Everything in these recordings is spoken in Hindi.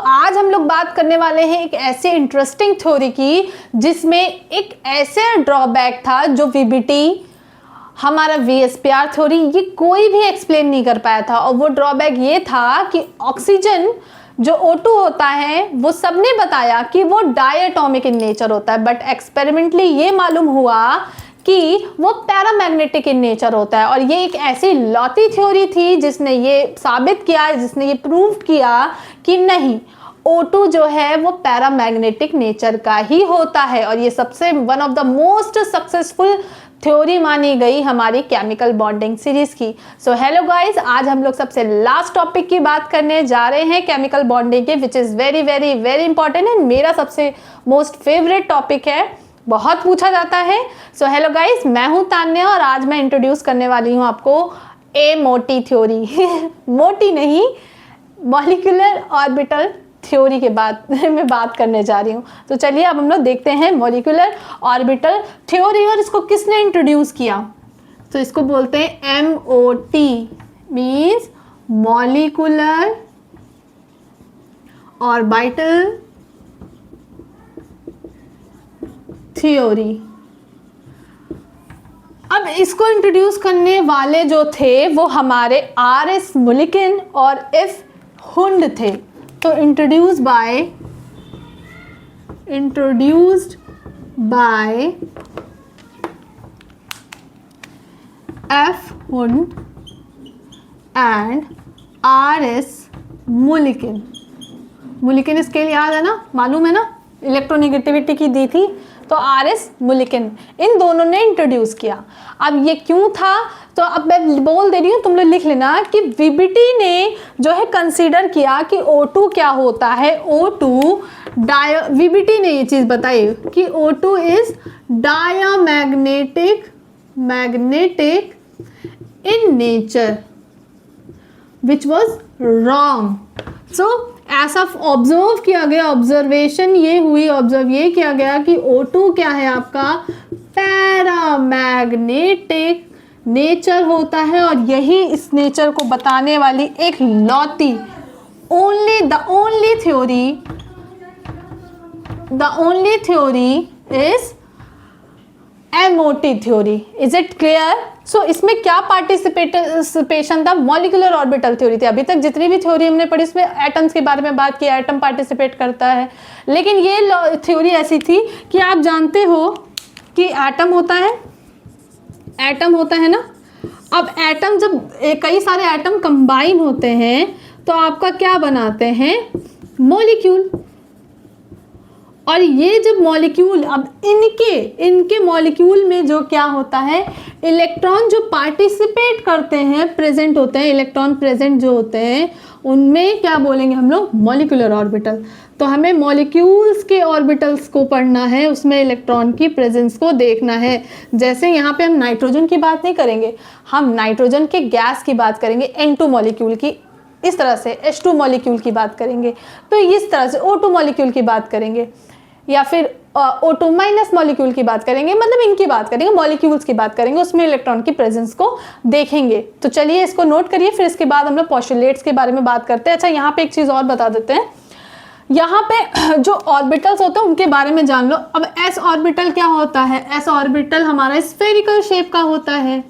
आज हम लोग बात करने वाले हैं एक ऐसे इंटरेस्टिंग थ्योरी की जिसमें एक ऐसे ड्रॉबैक था जो वीबीटी, हमारा वीएसपीआर थ्योरी, ये कोई भी एक्सप्लेन नहीं कर पाया था। और वो ड्रॉबैक ये था कि ऑक्सीजन जो O2 होता है वो सबने बताया कि वो डायटोमिक इन नेचर होता है, बट एक्सपेरिमेंटली ये मालूम हुआ कि वो पैरामैग्नेटिक इन नेचर होता है। और ये एक ऐसी लौती थ्योरी थी जिसने ये साबित किया, जिसने ये प्रूव किया कि नहीं, O2 जो है वो पैरामैग्नेटिक नेचर का ही होता है। और ये सबसे one of the most successful theory मानी गई हमारी केमिकल बॉन्डिंग सीरीज की। सो हेलो गाइस, आज हम लोग सबसे लास्ट टॉपिक की बात करने जा रहे हैं केमिकल बॉन्डिंग के, which is very very very important and मेरा सबसे मोस्ट फेवरेट टॉपिक है, बहुत पूछा जाता है। सो हेलो गाइस, मैं हूं तान्या और आज मैं इंट्रोड्यूस करने वाली हूं आपको ए मोटी थ्योरी मोटी नहीं, मॉलिक्यूलर ऑर्बिटल थ्योरी के बाद मैं बात करने जा रही हूँ। तो चलिए अब हम लोग देखते हैं मॉलिक्यूलर ऑर्बिटल थ्योरी। और इसको किसने इंट्रोड्यूस किया? तो इसको बोलते हैं MOT, means molecular orbital theory. अब इसको इंट्रोड्यूस करने वाले जो थे वो हमारे RS मुलिकिन और F हुंड थे। तो introduced by F Hund and RS Mulliken. Mulliken scale याद है ना, मालूम है ना, इलेक्ट्रोनेगेटिविटी की दी थी, तो RS मुलिकिन, इन दोनों ने इंट्रोड्यूस किया। अब ये क्यों था, तो अब मैं बोल दे रही हूँ, तुम लोग लिख लेना कि वीबीटी ने जो है कंसीडर किया कि O2 क्या होता है। O2 वीबीटी ने ये चीज़ बताई कि O2 is diamagnetic in nature, which was wrong. So ऐसा ऑब्जर्व किया गया, ऑब्जर्वेशन ये हुई, ऑब्जर्व ये किया गया कि O2 क्या है आपका पैरामैग्नेटिक नेचर होता है। और यही इस नेचर को बताने वाली एक लौती the only theory is MOT theory. Is it clear? So इसमें क्या पार्टिसिपेशन था? मॉलिक्यूलर ऑर्बिटल थ्योरी थी। अभी तक जितनी भी थ्योरी हमने पढ़ी उसमें एटम्स के बारे में बात की, एटम पार्टिसिपेट करता है, लेकिन ये थ्योरी ऐसी थी कि आप जानते हो कि एटम होता है ना। अब एटम जब कई सारे एटम कंबाइन होते हैं तो आपका क्या बनाते हैं? मॉलिक्यूल। और ये जब मॉलिक्यूल, अब इनके मॉलिक्यूल में जो क्या होता है, इलेक्ट्रॉन जो पार्टिसिपेट करते हैं, प्रेजेंट होते हैं, इलेक्ट्रॉन प्रेजेंट जो होते हैं, उनमें क्या बोलेंगे हम लोग? Molecular orbital. तो हमें मॉलिक्यूल्स के ऑर्बिटल्स को पढ़ना है, उसमें इलेक्ट्रॉन की प्रेजेंस को देखना है। जैसे यहाँ पे हम नाइट्रोजन की बात नहीं करेंगे, हम नाइट्रोजन के गैस की बात करेंगे, N2 मॉलिक्यूल की, इस तरह से H2 मॉलिक्यूल की बात करेंगे, तो इस तरह से O2 मॉलिक्यूल की बात करेंगे, या फिर O2 माइनस मॉलिक्यूल की बात करेंगे, मतलब इनकी बात करेंगे, मॉलिक्यूल्स की बात करेंगे, उसमें इलेक्ट्रॉन की प्रेजेंस को देखेंगे। तो चलिए इसको नोट करिए, फिर इसके बाद हम लोग पोस्टुलेट्स के बारे में बात करते हैं। अच्छा, यहाँ पे एक चीज़ और बता देते हैं, यहाँ पे जो ऑर्बिटल्स होते हैं उनके बारे में जान लो। अब S ऑर्बिटल क्या होता है? S ऑर्बिटल हमारा स्फेरिकल शेप का होता है,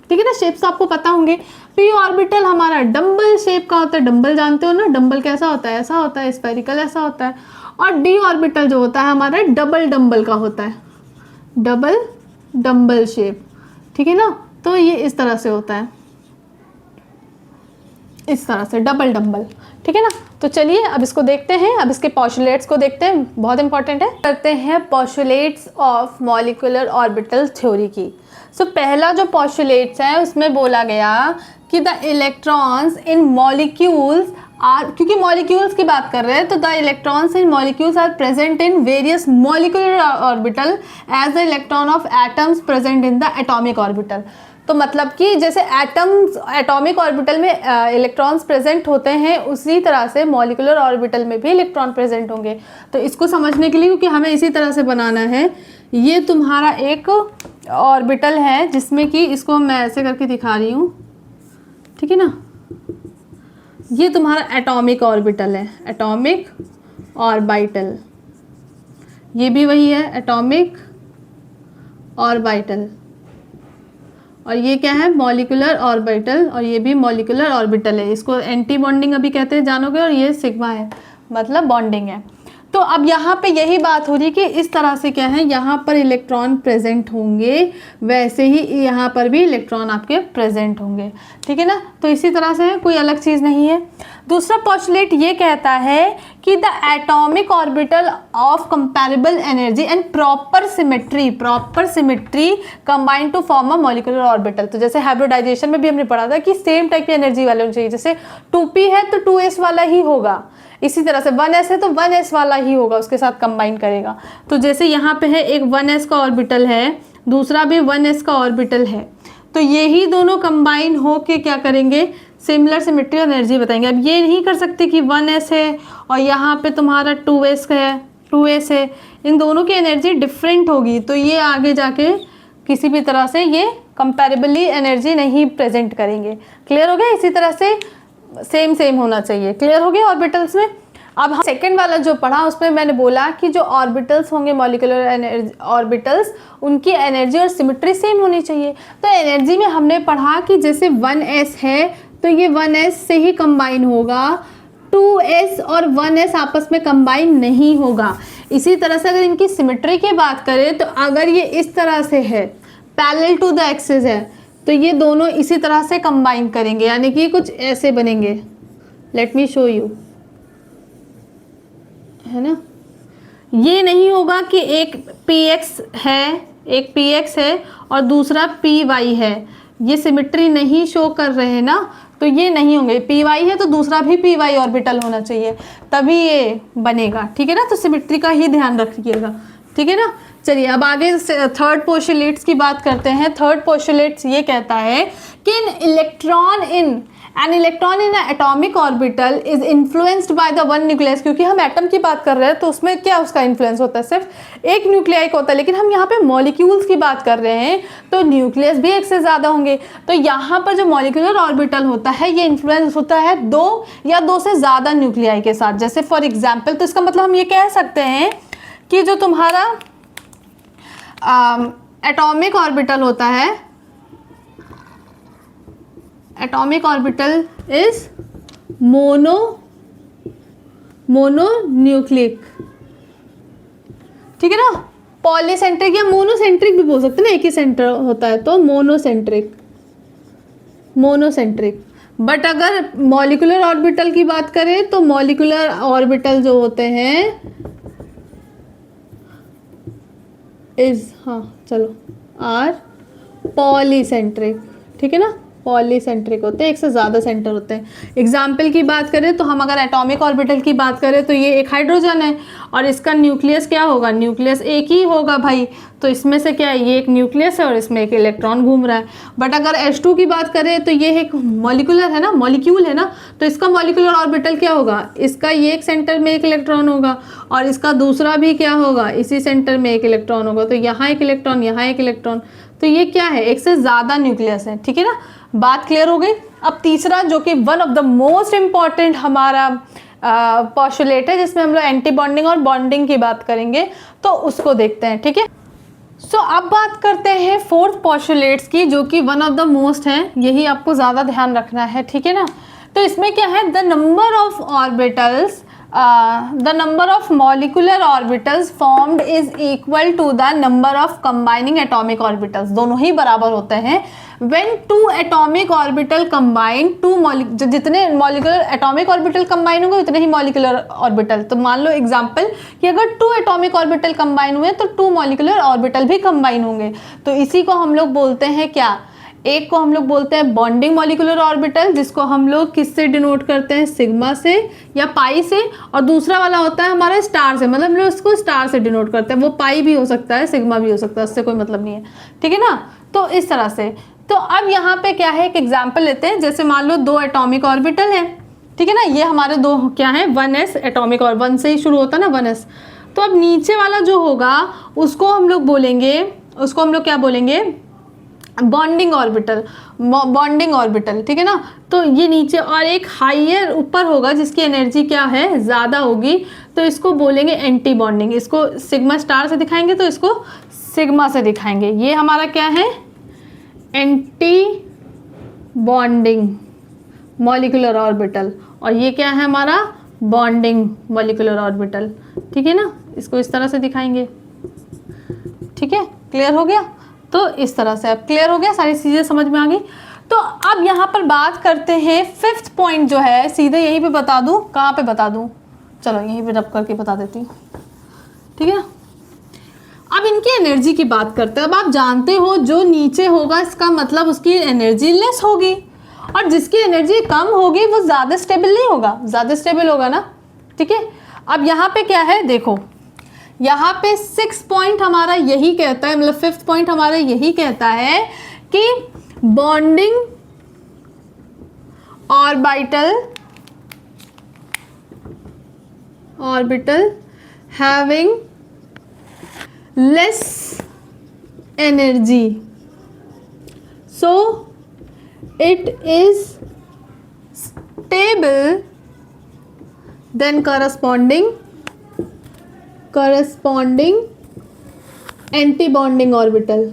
ठीक है ना, शेप्स तो आपको पता होंगे। P ऑर्बिटल हमारा डम्बल शेप का होता है, डम्बल जानते हो ना, डम्बल कैसा होता है? ऐसा होता है, स्फेरिकल ऐसा होता है। और D ऑर्बिटल जो होता है हमारा डबल डम्बल का होता है, डबल डम्बल शेप, ठीक है ना। तो ये इस तरह से होता है, इस तरह से डबल डम्बल, ठीक है ना। तो चलिए अब इसको देखते हैं, अब इसके पोस्टुलेट्स को देखते हैं, बहुत इंपॉर्टेंट है। करते हैं postulates of molecular orbital theory की। सो पहला जो पोस्टुलेट्स है उसमें बोला गया कि the electrons in molecules are, क्योंकि मॉलिक्यूल्स की बात कर रहे हैं, तो the electrons in molecules are present in various molecular orbital as the electron of atoms present in the atomic orbital. तो मतलब कि जैसे एटम्स एटॉमिक ऑर्बिटल में इलेक्ट्रॉन्स प्रेजेंट होते हैं, उसी तरह से मॉलिक्यूलर ऑर्बिटल में भी इलेक्ट्रॉन प्रेजेंट होंगे। तो इसको समझने के लिए, क्योंकि हमें इसी तरह से बनाना है, ये तुम्हारा एक ऑर्बिटल है जिसमें कि इसको मैं ऐसे करके दिखा रही हूँ, ठीक है ना, ये तुम्हारा एटॉमिक ऑर्बिटल है, एटॉमिक ऑर्बिटल, ये भी वही है एटॉमिक ऑर्बिटल, और ये क्या है मॉलिक्यूलर ऑर्बिटल, और ये भी मॉलिक्यूलर ऑर्बिटल है। इसको एंटी बॉन्डिंग अभी कहते हैं जानोगे, और ये सिग्मा है मतलब बॉन्डिंग है। तो अब यहाँ पे यही बात हो रही कि इस तरह से क्या है, यहाँ पर इलेक्ट्रॉन प्रेजेंट होंगे, वैसे ही यहाँ पर भी इलेक्ट्रॉन आपके प्रेजेंट होंगे, ठीक है ना। तो इसी तरह से है, कोई अलग चीज़ नहीं है। दूसरा पोस्टुलेट ये कहता है कि the atomic orbital of comparable energy and proper symmetry combine to form a molecular orbital. तो जैसे हाइब्रिडाइजेशन में भी हमने पढ़ा था कि सेम टाइप की एनर्जी वाले होने चाहिए, जैसे 2p है तो 2s वाला ही होगा, इसी तरह से 1s है तो 1s वाला ही होगा, उसके साथ कंबाइन करेगा। तो जैसे यहाँ पे है एक 1s का ऑर्बिटल है, दूसरा भी 1s का ऑर्बिटल है, तो यही दोनों कंबाइन हो के क्या करेंगे, सिमिलर सिमेट्री और एनर्जी बताएंगे। अब ये नहीं कर सकते कि 1s है और यहाँ पे तुम्हारा 2s है, इन दोनों की एनर्जी डिफरेंट होगी, तो ये आगे जाके किसी भी तरह से ये कंपैरेबली एनर्जी नहीं प्रेजेंट करेंगे। क्लियर हो गया। इसी तरह से सेम होना चाहिए। क्लियर हो गया ऑर्बिटल्स में। अब हम सेकंड वाला जो पढ़ा उसमें मैंने बोला कि जो ऑर्बिटल्स होंगे मॉलिक्यूलर एनर्जी ऑर्बिटल्स, उनकी एनर्जी और सिमेट्री सेम होनी चाहिए। तो एनर्जी में हमने पढ़ा कि जैसे 1s है तो ये 1s से ही कंबाइन होगा, 2s और 1s आपस में कंबाइन नहीं होगा। इसी तरह से अगर इनकी सिमेट्री की बात करें तो अगर ये इस तरह से है, पैरेलल टू द एक्सिस है, तो ये दोनों इसी तरह से कंबाइन करेंगे, यानी कि कुछ ऐसे बनेंगे। लेट मी शो यू, है ना। ये नहीं होगा कि एक px है और दूसरा py है, ये सिमेट्री नहीं शो कर रहे हैं ना, तो ये नहीं होंगे। py है तो दूसरा भी py ऑर्बिटल होना चाहिए, तभी ये बनेगा, ठीक है ना। तो सिमेट्री का ही ध्यान रखिएगा, ठीक है ना। चलिए अब आगे थर्ड पोस्टुलेट्स की बात करते हैं। थर्ड पोस्टुलेट्स ये कहता है कि an electron in atomic orbital is influenced by the one nucleus. क्योंकि हम एटम की बात कर रहे हैं तो उसमें क्या उसका इन्फ्लुएंस होता है, सिर्फ एक न्यूक्लियाई का होता है, लेकिन हम यहाँ पे मॉलिक्यूल्स की बात कर रहे हैं तो न्यूक्लियस भी एक से ज़्यादा होंगे। तो यहाँ पर जो मॉलिक्यूलर ऑर्बिटल होता है ये इन्फ्लुएंस होता है 2 या 2 से ज़्यादा न्यूक्लियाई के साथ। जैसे फॉर एग्जाम्पल, तो इसका मतलब हम ये कह सकते हैं कि जो तुम्हारा एटॉमिक ऑर्बिटल होता है, एटॉमिक ऑर्बिटल इज मोनोन्यूक्लिक, ठीक है ना। पॉलीसेंट्रिक या मोनोसेंट्रिक भी बोल सकते हैं ना, एक ही सेंटर होता है तो मोनोसेंट्रिक। बट अगर मॉलिक्यूलर ऑर्बिटल की बात करें तो मॉलिक्यूलर ऑर्बिटल जो होते हैं आर पॉलीसेंट्रिक, ठीक है ना। पॉलीसेंट्रिक होते हैं, एक से ज़्यादा सेंटर होते हैं। एग्जाम्पल की बात करें तो हम अगर एटॉमिक ऑर्बिटल की बात करें तो ये एक हाइड्रोजन है और इसका न्यूक्लियस क्या होगा, न्यूक्लियस एक ही होगा भाई। तो इसमें से क्या है, ये एक न्यूक्लियस है और इसमें एक इलेक्ट्रॉन घूम रहा है। बट अगर H2 की बात करें तो ये एक मॉलिक्यूल है ना, तो इसका मॉलिक्यूलर ऑर्बिटल क्या होगा, इसका ये एक सेंटर में एक इलेक्ट्रॉन होगा और इसका दूसरा भी क्या होगा, इसी सेंटर में एक इलेक्ट्रॉन होगा। तो यहाँ एक इलेक्ट्रॉन, यहाँ एक इलेक्ट्रॉन, तो ये क्या है, एक से ज़्यादा न्यूक्लियस है, ठीक है ना। बात क्लियर हो गई। अब तीसरा जो कि one of the most important हमारा पोस्टुलेट है, जिसमें हम लोग एंटी बॉन्डिंग और बॉन्डिंग की बात करेंगे, तो उसको देखते हैं, ठीक है। सो अब बात करते हैं फोर्थ पोस्टुलेट्स की, जो कि वन ऑफ द मोस्ट है, यही आपको ज़्यादा ध्यान रखना है, ठीक है ना। तो इसमें क्या है, the number of orbitals the number of molecular orbitals formed is equal to the number of combining atomic orbitals। दोनों ही बराबर होते हैं। when two atomic orbital combine, जितने molecular atomic orbital combine होंगे उतने ही molecular orbital। तो मान लो एग्जाम्पल कि अगर 2 atomic orbital combine हुए तो 2 molecular orbital भी combine होंगे। तो इसी को हम लोग बोलते हैं क्या, एक को हम लोग बोलते हैं बॉन्डिंग मॉलिक्यूलर ऑर्बिटल, जिसको हम लोग किससे डिनोट करते हैं, सिग्मा से या पाई से, और दूसरा वाला होता है हमारा स्टार से, मतलब हम लोग इसको स्टार से डिनोट करते हैं। वो पाई भी हो सकता है, सिग्मा भी हो सकता है, उससे कोई मतलब नहीं है, ठीक है ना। तो इस तरह से, तो अब यहाँ पे क्या है, एक एग्जाम्पल लेते हैं। जैसे मान लो 2 एटॉमिक ऑर्बिटल है, ठीक है ना, ये हमारे 2 क्या है, 1s एटॉमिक, और 1 से ही शुरू होता है ना 1s। तो अब नीचे वाला जो होगा उसको हम लोग क्या बोलेंगे, बॉन्डिंग ऑर्बिटल, ठीक है ना। तो ये नीचे और एक हाइयर ऊपर होगा जिसकी एनर्जी क्या है, ज़्यादा होगी, तो इसको बोलेंगे एंटी बॉन्डिंग। इसको सिग्मा स्टार से दिखाएंगे तो इसको सिग्मा से दिखाएंगे। ये हमारा क्या है, एंटी बॉन्डिंग मॉलिक्यूलर ऑर्बिटल, और ये क्या है हमारा बॉन्डिंग मॉलिक्यूलर ऑर्बिटल, ठीक है ना। इसको इस तरह से दिखाएंगे, ठीक है, क्लियर हो गया। तो इस तरह से अब क्लियर हो गया, सारी चीज़ें समझ में आ गई। तो अब यहाँ पर बात करते हैं फिफ्थ पॉइंट जो है, सीधे यहीं पे बता दूँ, कहाँ पे बता दूँ, चलो यहीं पे रब करके बता देती हूँ, ठीक है ना। अब इनकी एनर्जी की बात करते हैं। अब आप जानते हो जो नीचे होगा इसका मतलब उसकी एनर्जी लेस होगी, और जिसकी एनर्जी कम होगी वो ज़्यादा स्टेबल नहीं होगा, ज़्यादा स्टेबल होगा ना, ठीक है। अब यहाँ पे क्या है, देखो यहाँ पे 6 पॉइंट हमारा यही कहता है, मतलब 5th पॉइंट हमारा यही कहता है कि bonding orbital having less energy, so it is stable then corresponding anti bonding orbital,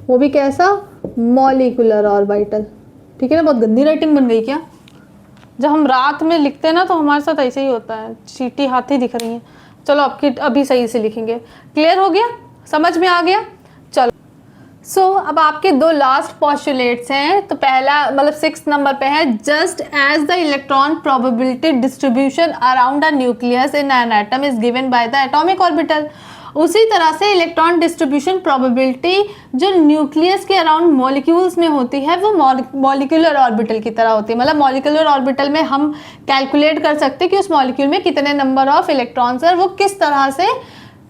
वो भी कैसा, मॉलिक्यूलर ऑर्बिटल, ठीक है ना। बहुत गंदी राइटिंग बन गई क्या, जब हम रात में लिखते हैं ना तो हमारे साथ ऐसे ही होता है, चीटी हाथी दिख रही हैं। चलो अभी सही से लिखेंगे, क्लियर हो गया, समझ में आ गया। चलो अब आपके 2 लास्ट पॉस्टुलेट्स हैं। तो पहला मतलब 6 नंबर पे है, just as the electron probability distribution around a nucleus in an atom is given by the atomic orbital, उसी तरह से इलेक्ट्रॉन डिस्ट्रीब्यूशन प्रोबेबिलिटी जो न्यूक्लियस के अराउंड मॉलिक्यूल्स में होती है वो मॉलिक्यूलर ऑर्बिटल की तरह होती है। मतलब मॉलिक्यूलर ऑर्बिटल में हम कैलकुलेट कर सकते हैं कि उस मॉलिक्यूल में कितने नंबर ऑफ इलेक्ट्रॉन्स है, वो किस तरह से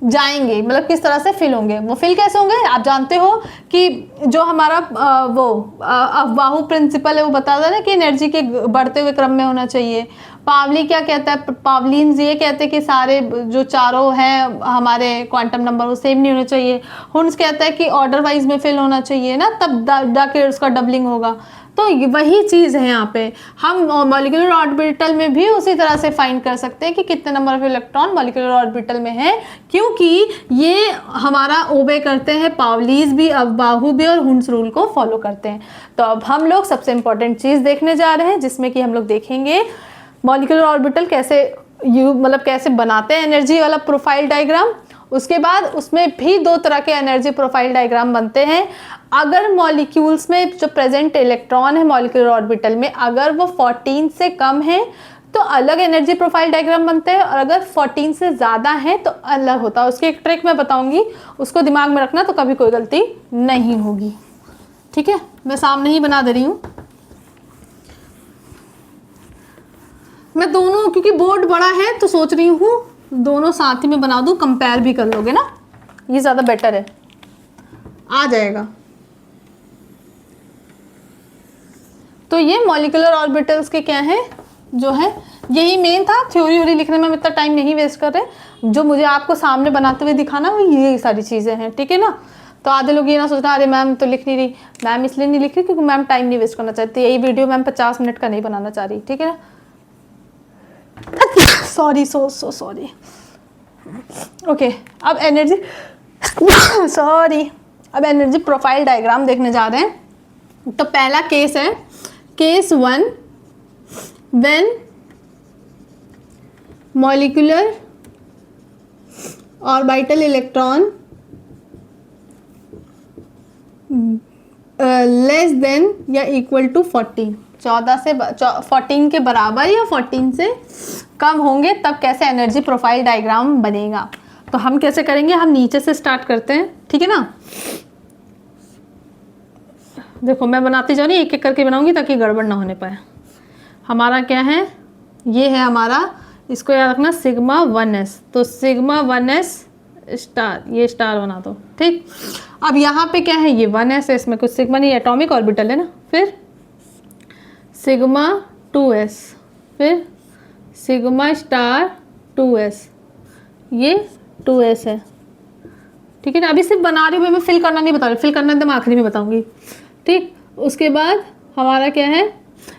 जाएंगे, मतलब किस तरह से फिल होंगे। वो फिल कैसे होंगे, आप जानते हो कि जो हमारा अफबाहु प्रिंसिपल है वो बताता है ना कि एनर्जी के बढ़ते हुए क्रम में होना चाहिए। पावली क्या कहता है, पावलिन्स ये कहते हैं कि सारे जो चारों हैं हमारे क्वांटम नंबर वो सेम नहीं होने चाहिए। हुन्स कहता है कि ऑर्डर वाइज में फिल होना चाहिए ना, तब जाके उसका डबलिंग होगा। तो वही चीज़ है यहाँ पे, हम मॉलिक्यूलर ऑर्बिटल में भी उसी तरह से फाइंड कर सकते हैं कि कितने number of electron molecular orbital में है, क्योंकि ये हमारा ओबे करते हैं, पावलीज भी, अफबाहु भी और हुन्स रूल को फॉलो करते हैं। तो अब हम लोग सबसे इंपॉर्टेंट चीज़ देखने जा रहे हैं, जिसमें कि हम लोग देखेंगे मॉलिक्यूलर ऑर्बिटल कैसे कैसे बनाते हैं एनर्जी वाला प्रोफाइल डायग्राम। उसके बाद उसमें भी 2 तरह के एनर्जी प्रोफाइल डायग्राम बनते हैं। अगर मॉलिक्यूल्स में जो प्रेजेंट इलेक्ट्रॉन है मॉलिक्यूलर ऑर्बिटल में, अगर वो 14 से कम है तो अलग एनर्जी प्रोफाइल डायग्राम बनते हैं, और अगर 14 से ज़्यादा है तो अलग होता है। उसकी एक ट्रिक मैं बताऊंगी, उसको दिमाग में रखना तो कभी कोई गलती नहीं होगी, ठीक है। मैं सामने ही बना दे रही हूँ, मैं दोनों, क्योंकि बोर्ड बड़ा है तो सोच रही हूँ दोनों साथ ही में बना दूँ, कंपेयर भी कर लोगे ना, ये ज़्यादा बेटर है, आ जाएगा। तो ये मॉलिक्यूलर ऑर्बिटल्स के क्या है, जो है यही मेन था। थ्योरी लिखने में हम इतना टाइम नहीं वेस्ट कर रहे, जो मुझे आपको सामने बनाते हुए दिखाना वो यही सारी चीज़ें हैं, ठीक है ना। तो आधे लोग ये ना सोचना अरे मैम तो लिख नहीं रही, मैम इसलिए नहीं लिख रही क्योंकि मैम टाइम नहीं वेस्ट करना चाहती। यही वीडियो मैम 50 मिनट का नहीं बनाना चाह रही, ठीक है ना। Sorry, so sorry. ओके, अब एनर्जी अब एनर्जी प्रोफाइल डायग्राम देखने जा रहे हैं। तो पहला केस है case 1, when molecular orbital electron less than या इक्वल टू 14, 14 से 14 के बराबर या 14 से कम होंगे, तब कैसे एनर्जी प्रोफाइल डायग्राम बनेगा। तो हम कैसे करेंगे, हम नीचे से स्टार्ट करते हैं, ठीक है ना। देखो मैं बनाती जाऊँ, एक एक करके बनाऊंगी ताकि गड़बड़ ना होने पाए। हमारा क्या है, ये है हमारा, इसको याद रखना सिग्मा 1s, तो सिग्मा 1s स्टार, ये स्टार बना दो, ठीक। अब यहाँ पे क्या है, ये 1s है, इसमें कुछ सिग्मा नहीं, एटॉमिक ऑर्बिटल है ना। फिर सिग्मा 2s, फिर सिग्मा स्टार 2s, ये 2s है, ठीक है ना। अभी सिर्फ बना रही हूँ मैं फिल करना नहीं बता रही, फिल करना तो मैं आखिरी में बताऊंगी, ठीक। उसके बाद हमारा क्या है,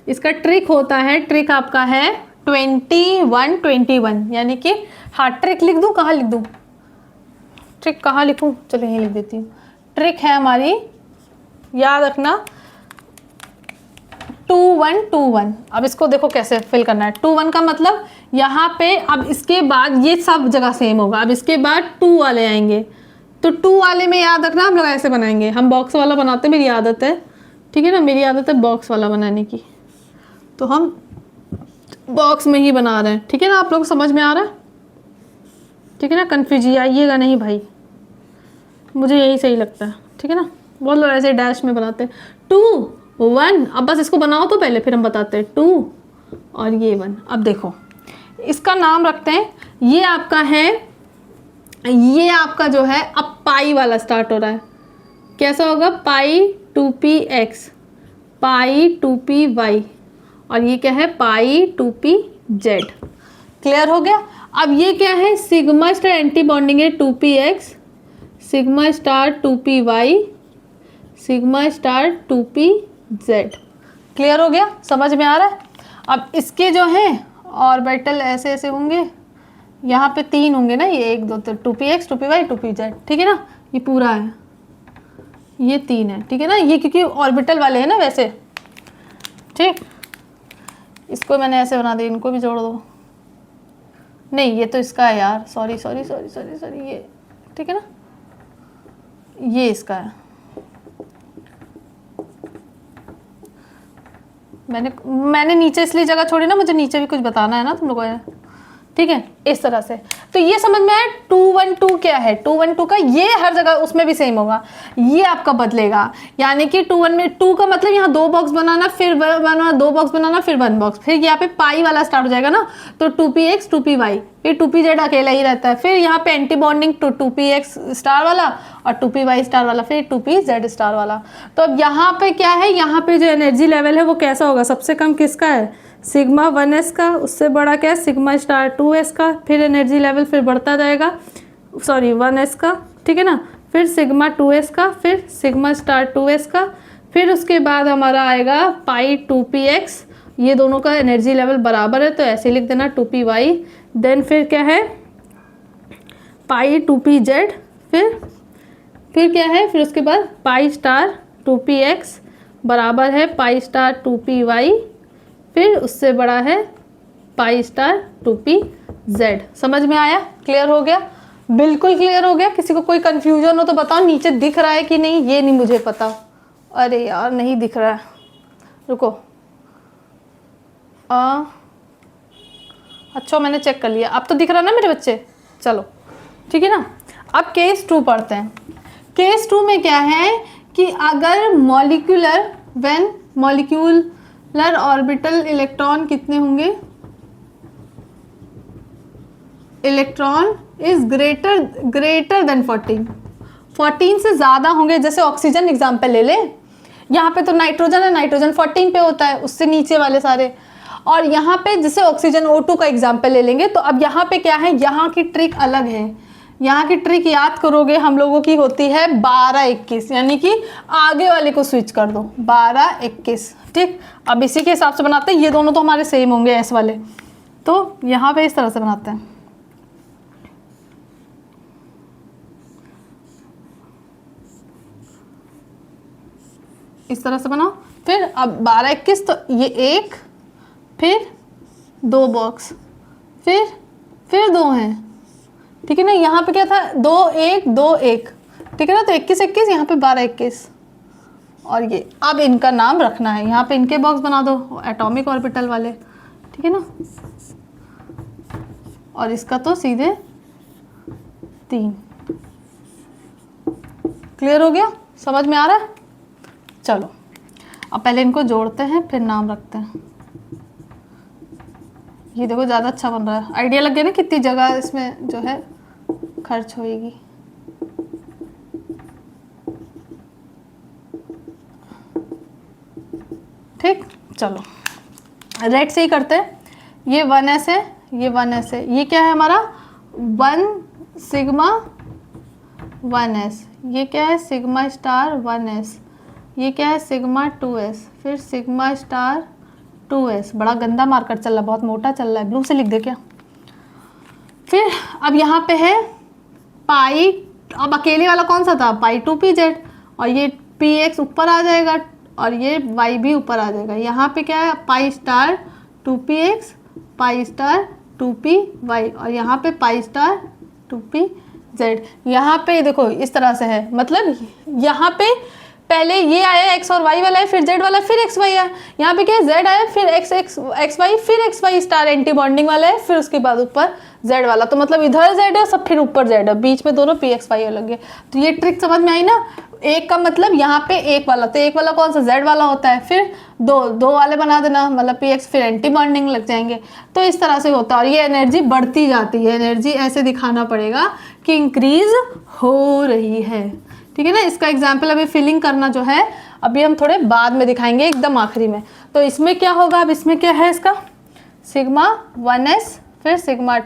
इसका ट्रिक होता है, ट्रिक आपका है 21 यानी कि, हाँ ट्रिक लिख दूँ, कहाँ लिख दूँ, ट्रिक कहाँ लिखूँ, चलो यहीं लिख देती हूँ। ट्रिक है हमारी, याद रखना 2121। अब इसको देखो कैसे फिल करना है। 21 का मतलब यहाँ पे, अब इसके बाद ये सब जगह सेम होगा, अब इसके बाद 2 वाले आएंगे, तो 2 वाले में याद रखना हम लोग ऐसे बनाएंगे, हम बॉक्स वाला बनाते हैं, मेरी आदत है, ठीक है ना, मेरी आदत है बॉक्स वाला बनाने की, तो हम बॉक्स में ही बना रहे हैं, ठीक है ना। आप लोग समझ में आ रहा है, ठीक है ना, कन्फ्यूज आइएगा नहीं भाई, मुझे यही सही लगता है, ठीक है ना। बहुत लोग ऐसे डैश में बनाते हैं 2 1, अब बस इसको बनाओ तो पहले, फिर हम बताते हैं 2 और ये 1। अब देखो इसका नाम रखते हैं, ये आपका है, ये आपका जो है अब पाई वाला स्टार्ट हो रहा है, कैसा होगा, पाई 2px, पाई 2py, और ये क्या है, पाई 2pz। क्लियर हो गया। अब ये क्या है, सिग्मा स्टार एंटी बॉन्डिंग है 2px, sigma star 2py, sigma star 2pz। Clear हो गया, समझ में आ रहा है। अब इसके जो हैं ऑर्बिटल ऐसे ऐसे होंगे, यहाँ पे 3 होंगे ना, ये 1 2 3, 2px 2py 2pz, ठीक है ना, ये पूरा है, ये 3 है, ठीक है ना, ये क्योंकि ऑर्बिटल वाले हैं ना वैसे, ठीक। इसको मैंने ऐसे बना दिया, इनको भी जोड़ दो, नहीं ये तो इसका है यार, sorry sorry sorry sorry sorry, ये ठीक है ना, ये इसका है, मैंने नीचे इसलिए जगह छोड़ी ना, मुझे नीचे भी कुछ बताना है ना तुम लोगों ने, ठीक है, इस तरह से। तो ये समझ में आया 212 क्या है, 212 का ये हर जगह उसमें भी सेम होगा, ये आपका बदलेगा, यानी कि 21 में 2 का मतलब यहाँ 2 बॉक्स बनाना, फिर बनाना 2 बॉक्स बनाना, फिर 1 बॉक्स, फिर यहाँ पे पाई वाला स्टार्ट हो जाएगा ना, तो 2px 2py, फिर 2pz अकेला ही रहता है, फिर यहाँ पे एंटी बॉन्डिंग 2px स्टार वाला और 2py स्टार वाला, फिर 2pz स्टार वाला। तो अब यहाँ पे क्या है, यहाँ पे जो एनर्जी लेवल है वो कैसा होगा, सबसे कम किसका है, सिग्मा 1s का, उससे बड़ा क्या है सिग्मा स्टार 2s का, फिर एनर्जी लेवल फिर बढ़ता जाएगा, सॉरी 1s का, ठीक है ना, फिर सिग्मा 2s का, फिर सिग्मा स्टार 2s का, फिर उसके बाद हमारा आएगा पाई 2px, ये दोनों का एनर्जी लेवल बराबर है तो ऐसे लिख देना 2py, देन फिर क्या है पाई 2pz, फिर क्या है, फिर उसके बाद पाई स्टार 2px बराबर है पाई स्टार 2py, फिर उससे बड़ा है पाई स्टार 2pz। समझ में आया, क्लियर हो गया, बिल्कुल क्लियर हो गया। किसी को कोई कंफ्यूजन हो तो बताओ, नीचे दिख रहा है कि नहीं ये नहीं मुझे पता, अरे यार नहीं दिख रहा है, रुको, अच्छा मैंने चेक कर लिया, अब तो दिख रहा है ना मेरे बच्चे, चलो ठीक है ना। अब केस 2 पढ़ते हैं। केस 2 में क्या है कि अगर molecular, when molecular orbital electron कितने होंगे, इलेक्ट्रॉन इज ग्रेटर देन 14 से ज़्यादा होंगे, जैसे ऑक्सीजन एग्जाम्पल ले ले, यहाँ पे तो नाइट्रोजन है, नाइट्रोजन 14 पे होता है, उससे नीचे वाले सारे, और यहाँ पे जैसे ऑक्सीजन O2 का एग्जाम्पल ले लेंगे, तो अब यहाँ पे क्या है, यहाँ की ट्रिक अलग है, यहाँ की ट्रिक याद करोगे हम लोगों की होती है 12-21, यानी कि आगे वाले को स्विच कर दो 12-21, ठीक। अब इसी के हिसाब से बनाते हैं, ये दोनों तो हमारे सेम होंगे एस वाले, तो यहाँ पे इस तरह से बनाते हैं, इस तरह से बनाओ। फिर अब 12-21, तो ये 1, फिर 2 बॉक्स, फिर 2 हैं, ठीक है ना, यहाँ पे क्या था 2-1 2-1, ठीक है ना, तो 21-21, यहाँ पे 12-21, और ये अब इनका नाम रखना है, यहाँ पे इनके बॉक्स बना दो एटॉमिक ऑर्बिटल वाले, ठीक है ना, और इसका तो सीधे 3। क्लियर हो गया, समझ में आ रहा है। चलो अब पहले इनको जोड़ते हैं फिर नाम रखते हैं। ये देखो ज़्यादा अच्छा बन रहा है, आइडिया लग गया ना कितनी जगह इसमें जो है खर्च होएगी। ठीक, चलो रेड से ही करते हैं। ये 1s है, ये 1s है, ये क्या है हमारा 1 सिग्मा 1s, ये क्या है सिग्मा स्टार 1s, ये क्या है सिग्मा 2s, फिर सिग्मा स्टार 2s। बड़ा गंदा मार्कर चल रहा है, बहुत मोटा चल रहा है, ब्लू से लिख दे क्या। फिर अब यहाँ पे है पाई, अब अकेले वाला कौन सा था पाई 2pz, और ये px ऊपर आ जाएगा और ये y भी ऊपर आ जाएगा। यहाँ पे क्या है पाई स्टार 2px पाई स्टार 2py, और यहाँ पे पाई स्टार 2pz। यहाँ पे देखो इस तरह से है, मतलब यहाँ पे पहले ये आया x और y वाला है, फिर z वाला, फिर xy आया। यहाँ पे क्या है z आया, फिर xy, फिर xy स्टार एंटी बॉन्डिंग वाला है, फिर उसके बाद ऊपर z वाला। तो मतलब इधर z है सब, फिर ऊपर z है, बीच में दोनों pxy अलग है। तो ये ट्रिक समझ में आई ना। एक का मतलब यहाँ पे एक वाला, तो एक वाला कौन सा z वाला होता है, फिर दो वाले बना देना, मतलब px, फिर एंटी बॉन्डिंग लग जाएंगे। तो इस तरह से होता है, और ये एनर्जी बढ़ती जाती है। एनर्जी ऐसे दिखाना पड़ेगा कि इंक्रीज हो रही है, ठीक है ना। इसका एग्जाम्पल अभी फिलिंग करना जो है अभी हम थोड़े बाद में दिखाएंगे, एकदम आखिरी में। तो इसमें क्या होगा, अब इसमें क्या है इसका सिग्मा 1s, फिर सिग्मा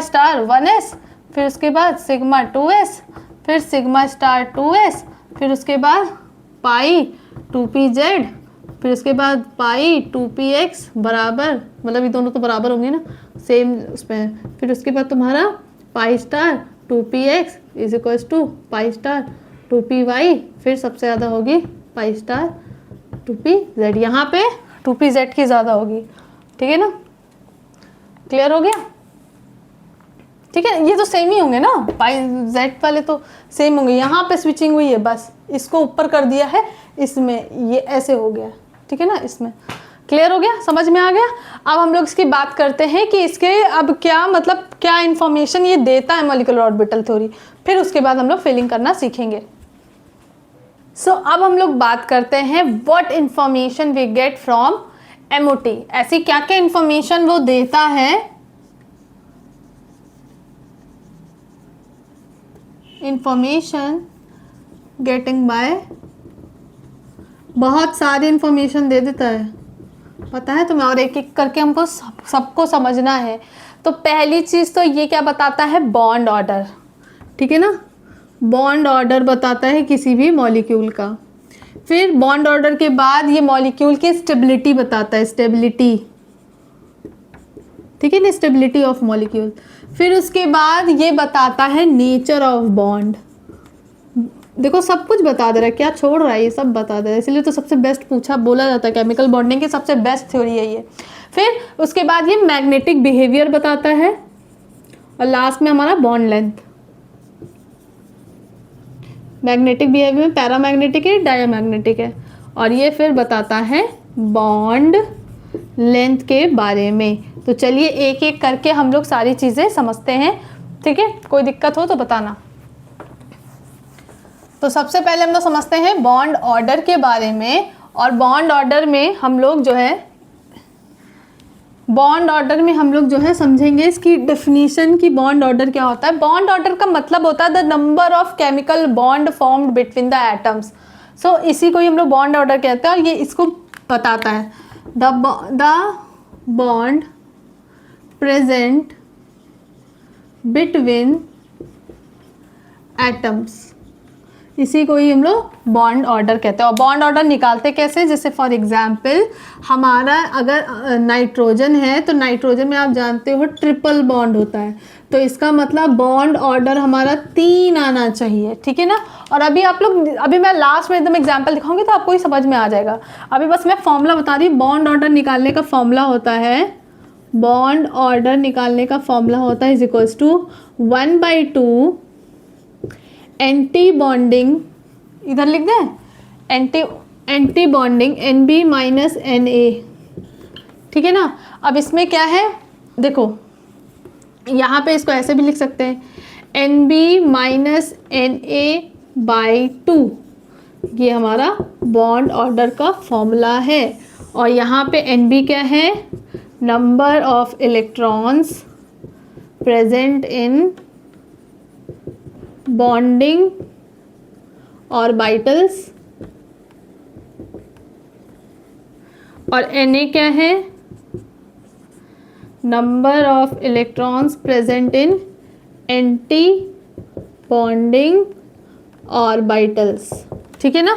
स्टार 1s, फिर उसके बाद सिग्मा 2s, फिर सिग्मा स्टार 2s, फिर उसके बाद पाई 2pz, फिर उसके बाद पाई 2px बराबर, मतलब ये दोनों तो बराबर होंगे ना सेम उसमें, फिर उसके बाद तुम्हारा pi star 2px is equals to pi star 2py, फिर सबसे ज़्यादा होगी पाई स्टार 2pz। यहाँ पे 2pz की ज़्यादा होगी, ठीक है ना। क्लियर हो गया, ठीक है। ये तो सेम ही होंगे ना, पाई z वाले तो सेम होंगे। यहाँ पे स्विचिंग हुई है, बस इसको ऊपर कर दिया है, इसमें ये ऐसे हो गया, ठीक है ना। इसमें क्लियर हो गया, समझ में आ गया। अब हम लोग इसकी बात करते हैं कि इसके अब क्या मतलब क्या इन्फॉर्मेशन ये देता है मॉलिक्यूलर ऑर्बिटल थ्योरी, फिर उसके बाद हम लोग फिलिंग करना सीखेंगे। सो अब हम लोग बात करते हैं what information we get from MOT। ऐसी क्या क्या इंफॉर्मेशन वो देता है, इंफॉर्मेशन गेटिंग बाय, बहुत सारी इंफॉर्मेशन दे देता है, पता है तुम्हें, और एक एक करके हमको सबको समझना है। तो पहली चीज़ तो ये क्या बताता है, बॉन्ड ऑर्डर, ठीक है ना। बॉन्ड ऑर्डर बताता है किसी भी मॉलिक्यूल का। फिर बॉन्ड ऑर्डर के बाद ये मॉलिक्यूल की स्टेबिलिटी बताता है, स्टेबिलिटी, ठीक है ना, स्टेबिलिटी ऑफ मॉलिक्यूल। फिर उसके बाद ये बताता है नेचर ऑफ बॉन्ड। देखो सब कुछ बता दे रहा है, क्या छोड़ रहा है, ये सब बता दे रहा है, इसलिए तो सबसे बेस्ट पूछा बोला जाता है, केमिकल बॉन्डिंग की सबसे बेस्ट थ्योरी है ये। फिर उसके बाद ये मैग्नेटिक बिहेवियर बताता है, और लास्ट में हमारा बॉन्ड लेंथ। मैग्नेटिक बिहेवियर में पैरामैग्नेटिक है, डायमैग्नेटिक है, और ये फिर बताता है बॉन्ड लेंथ के बारे में। तो चलिए एक एक करके हम लोग सारी चीज़ें समझते हैं, ठीक है। कोई दिक्कत हो तो बताना। तो सबसे पहले हम लोग समझते हैं बॉन्ड ऑर्डर के बारे में, और बॉन्ड ऑर्डर में हम लोग जो है समझेंगे इसकी डेफिनेशन की बॉन्ड ऑर्डर क्या होता है। बॉन्ड ऑर्डर का मतलब होता है the number of chemical bond formed between the atoms. So इसी को ही हम लोग बॉन्ड ऑर्डर कहते हैं, और ये इसको बताता है the bond present between atoms, इसी को ही हम लोग बॉन्ड ऑर्डर कहते हैं। और बॉन्ड ऑर्डर निकालते कैसे, जैसे फॉर एग्जांपल हमारा अगर नाइट्रोजन है, तो नाइट्रोजन में आप जानते हो ट्रिपल बॉन्ड होता है, तो इसका मतलब बॉन्ड ऑर्डर हमारा 3 आना चाहिए, ठीक है ना। और अभी मैं लास्ट में एकदम एग्जांपल दिखाऊंगी तो आपको ही समझ में आ जाएगा। अभी बस मैं फॉर्मूला बता रही हूँ। बॉन्ड ऑर्डर निकालने का फॉर्मूला होता है, बॉन्ड ऑर्डर निकालने का फॉर्मूला होता है is equals to 1/2 anti bonding, इधर लिख दें एंटी बॉन्डिंग NB - NA, ठीक है ना। अब इसमें क्या है, देखो यहाँ पे इसको ऐसे भी लिख सकते हैं NB - NA/2, ये हमारा बॉन्ड ऑर्डर का फॉर्मूला है। और यहाँ पे NB क्या है, number of electrons present in bonding orbitals, और Na क्या है, number of electrons present in anti bonding orbitals. ठीक है ना,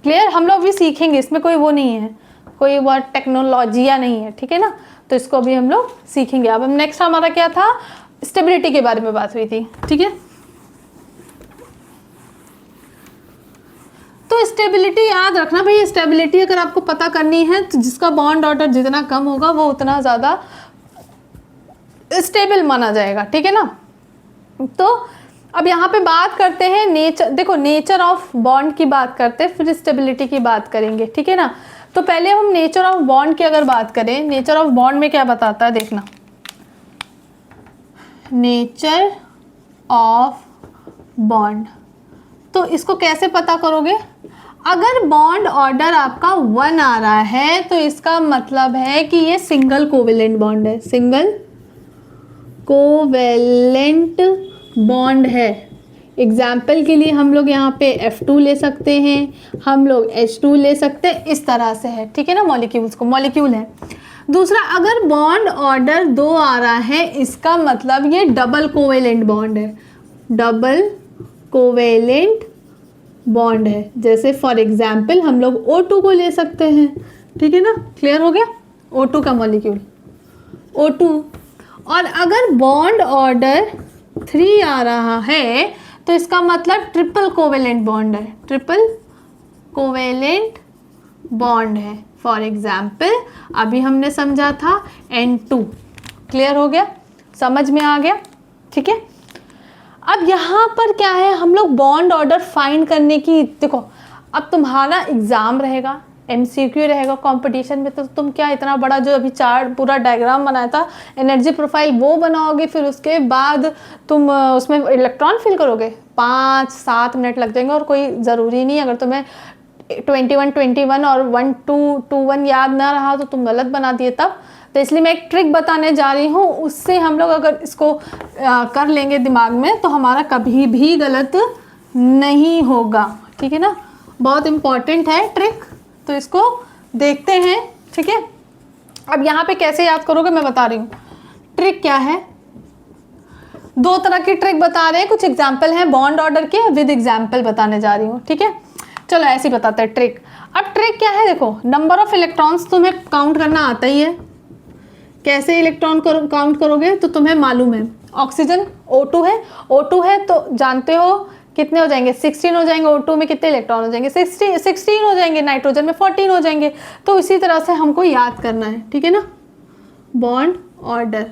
क्लियर। हम लोग भी सीखेंगे, इसमें कोई वो नहीं है, कोई वो टेक्नोलॉजिया नहीं है, ठीक है ना। तो इसको भी हम लोग सीखेंगे। अब हम नेक्स्ट हमारा क्या था, स्टेबिलिटी के बारे में बात हुई थी, ठीक है। तो स्टेबिलिटी याद रखना भाई, स्टेबिलिटी अगर आपको पता करनी है तो जिसका बॉन्ड ऑर्डर जितना कम होगा वो उतना ज़्यादा स्टेबल माना जाएगा, ठीक है ना। तो अब यहाँ पे बात करते हैं नेचर, देखो नेचर ऑफ बॉन्ड की बात करते हैं, फिर स्टेबिलिटी की बात करेंगे, ठीक है ना। तो पहले हम नेचर ऑफ बॉन्ड की अगर बात करें, नेचर ऑफ बॉन्ड में क्या बताता है देखना, नेचर ऑफ बॉन्ड। तो इसको कैसे पता करोगे, अगर बॉन्ड ऑर्डर आपका 1 आ रहा है तो इसका मतलब है कि ये सिंगल कोवेलेंट बॉन्ड है, सिंगल कोवेलेंट बॉन्ड है। एग्जाम्पल के लिए हम लोग यहाँ पे F2 ले सकते हैं, हम लोग H2 ले सकते हैं, इस तरह से है, ठीक है ना। मॉलिक्यूल्स को मॉलिक्यूल है। दूसरा, अगर बॉन्ड ऑर्डर 2 आ रहा है इसका मतलब ये डबल कोवेलेंट बॉन्ड है, डबल कोवेलेंट बॉन्ड है। जैसे फॉर एग्जाम्पल हम लोग O2 को ले सकते हैं, ठीक है ना, क्लियर हो गया। O2 का मॉलिक्यूल O2। और अगर बॉन्ड ऑर्डर 3 आ रहा है तो इसका मतलब ट्रिपल कोवेलेंट बॉन्ड है, ट्रिपल कोवेलेंट बॉन्ड है। फॉर एग्जाम्पल अभी हमने समझा था N2, क्लियर हो गया, समझ में आ गया, ठीक है। अब यहाँ पर क्या है, हम लोग बॉन्ड ऑर्डर फाइंड करने की, देखो अब तुम्हारा एग्जाम रहेगा, MCQ रहेगा कंपटीशन में, तो तुम क्या इतना बड़ा जो अभी चार्ट पूरा डायग्राम बनाया था एनर्जी प्रोफाइल वो बनाओगे, फिर उसके बाद तुम उसमें इलेक्ट्रॉन फिल करोगे, 5-7 मिनट लग जाएंगे। और कोई ज़रूरी नहीं, अगर तुम्हें 21 और 1221 याद ना रहा तो तुम गलत बना दिए तब। तो इसलिए मैं एक ट्रिक बताने जा रही हूँ, उससे हम लोग अगर इसको कर लेंगे दिमाग में तो हमारा कभी भी गलत नहीं होगा, ठीक है ना। बहुत इम्पॉर्टेंट है ट्रिक, तो इसको देखते हैं, ठीक है। अब यहाँ पे कैसे याद करोगे मैं बता रही हूँ। ट्रिक क्या है, 2 तरह की ट्रिक बता रहे हैं, कुछ एग्जाम्पल हैं बॉन्ड ऑर्डर के, विद एग्जाम्पल बताने जा रही हूँ, ठीक है। चलो ऐसे ही बताते हैं ट्रिक। अब ट्रिक क्या है, देखो नंबर ऑफ इलेक्ट्रॉन्स तुम्हें काउंट करना आता ही है। कैसे इलेक्ट्रॉन काउंट करोगे, तो तुम्हें मालूम है ऑक्सीजन O2 है, O2 है तो जानते हो कितने हो जाएंगे, 16 हो जाएंगे। O2 में कितने इलेक्ट्रॉन हो जाएंगे, 16 हो जाएंगे। नाइट्रोजन में 14 हो जाएंगे। तो इसी तरह से हमको याद करना है, ठीक है ना, बॉन्ड ऑर्डर।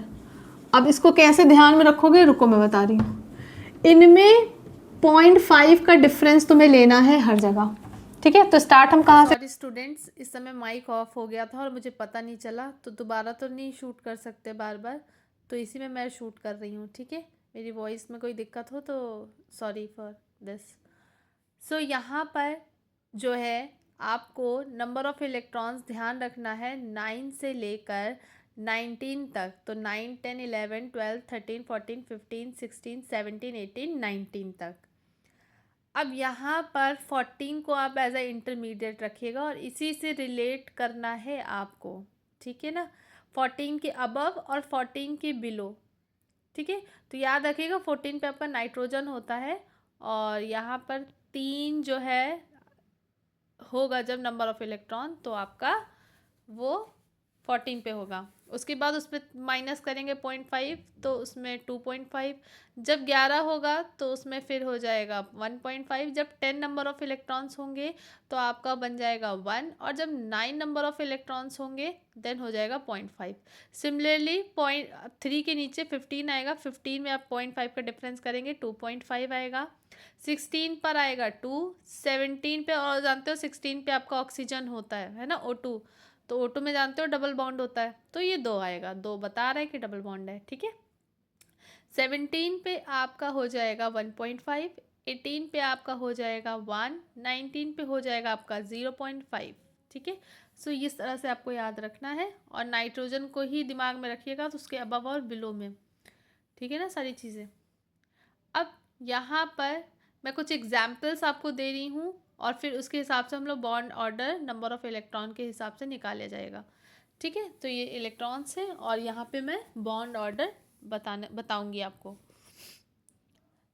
अब इसको कैसे ध्यान में रखोगे, रुको मैं बता रही हूँ। इनमें 0.5 का डिफरेंस तुम्हें लेना है हर जगह, ठीक है। तो स्टार्ट हम कहाँ से, सॉरी स्टूडेंट्स, इस समय माइक ऑफ हो गया था और मुझे पता नहीं चला, तो दोबारा तो नहीं शूट कर सकते बार बार, तो इसी में मैं शूट कर रही हूँ, ठीक है। मेरी वॉइस में कोई दिक्कत हो तो सॉरी फॉर दिस। सो यहाँ पर जो है आपको नंबर ऑफ़ इलेक्ट्रॉन्स ध्यान रखना है 9 से लेकर 19 तक। तो 9, 10, 11, 12, 13, 14, 15, 16, 17, 18, 19 तक। अब यहाँ पर 14 को आप एज ए इंटरमीडिएट रखिएगा और इसी से रिलेट करना है आपको, ठीक है ना। 14 के अबव और 14 के बिलो, ठीक है। तो याद रखिएगा 14 पे आपका नाइट्रोजन होता है और यहाँ पर 3 जो है होगा जब नंबर ऑफ़ इलेक्ट्रॉन, तो आपका वो 14 पे होगा। उसके बाद उस पर माइनस करेंगे 0.5, तो उसमें 2.5। जब 11 होगा तो उसमें फिर हो जाएगा 1.5। जब 10 नंबर ऑफ़ इलेक्ट्रॉन्स होंगे तो आपका बन जाएगा 1, और जब 9 नंबर ऑफ़ इलेक्ट्रॉन्स होंगे देन हो जाएगा 0.5। सिमिलरली 0.3 के नीचे 15 आएगा, 15 में आप 0.5 का डिफरेंस करेंगे 2.5 आएगा। 16 पर आएगा 2, 17 पे, और जानते हो 16 पे आपका ऑक्सीजन होता है ना, O2। तो O2 में जानते हो डबल बॉन्ड होता है, तो ये 2 आएगा, 2 बता रहा है कि डबल बॉन्ड है, ठीक है। 17 पे आपका हो जाएगा 1.5, 18 पे आपका हो जाएगा 1, 19 पे हो जाएगा आपका 0.5, ठीक है। सो इस तरह से आपको याद रखना है, और नाइट्रोजन को ही दिमाग में रखिएगा तो उसके अबव और बिलो में, ठीक है ना, सारी चीज़ें। अब यहाँ पर मैं कुछ एग्जाम्पल्स आपको दे रही हूँ और फिर उसके हिसाब से हम लोग bond order number of electron के हिसाब से निकाला जाएगा, ठीक है, तो ये इलेक्ट्रॉन्स हैं और यहाँ पे मैं बॉन्ड ऑर्डर बताऊंगी आपको।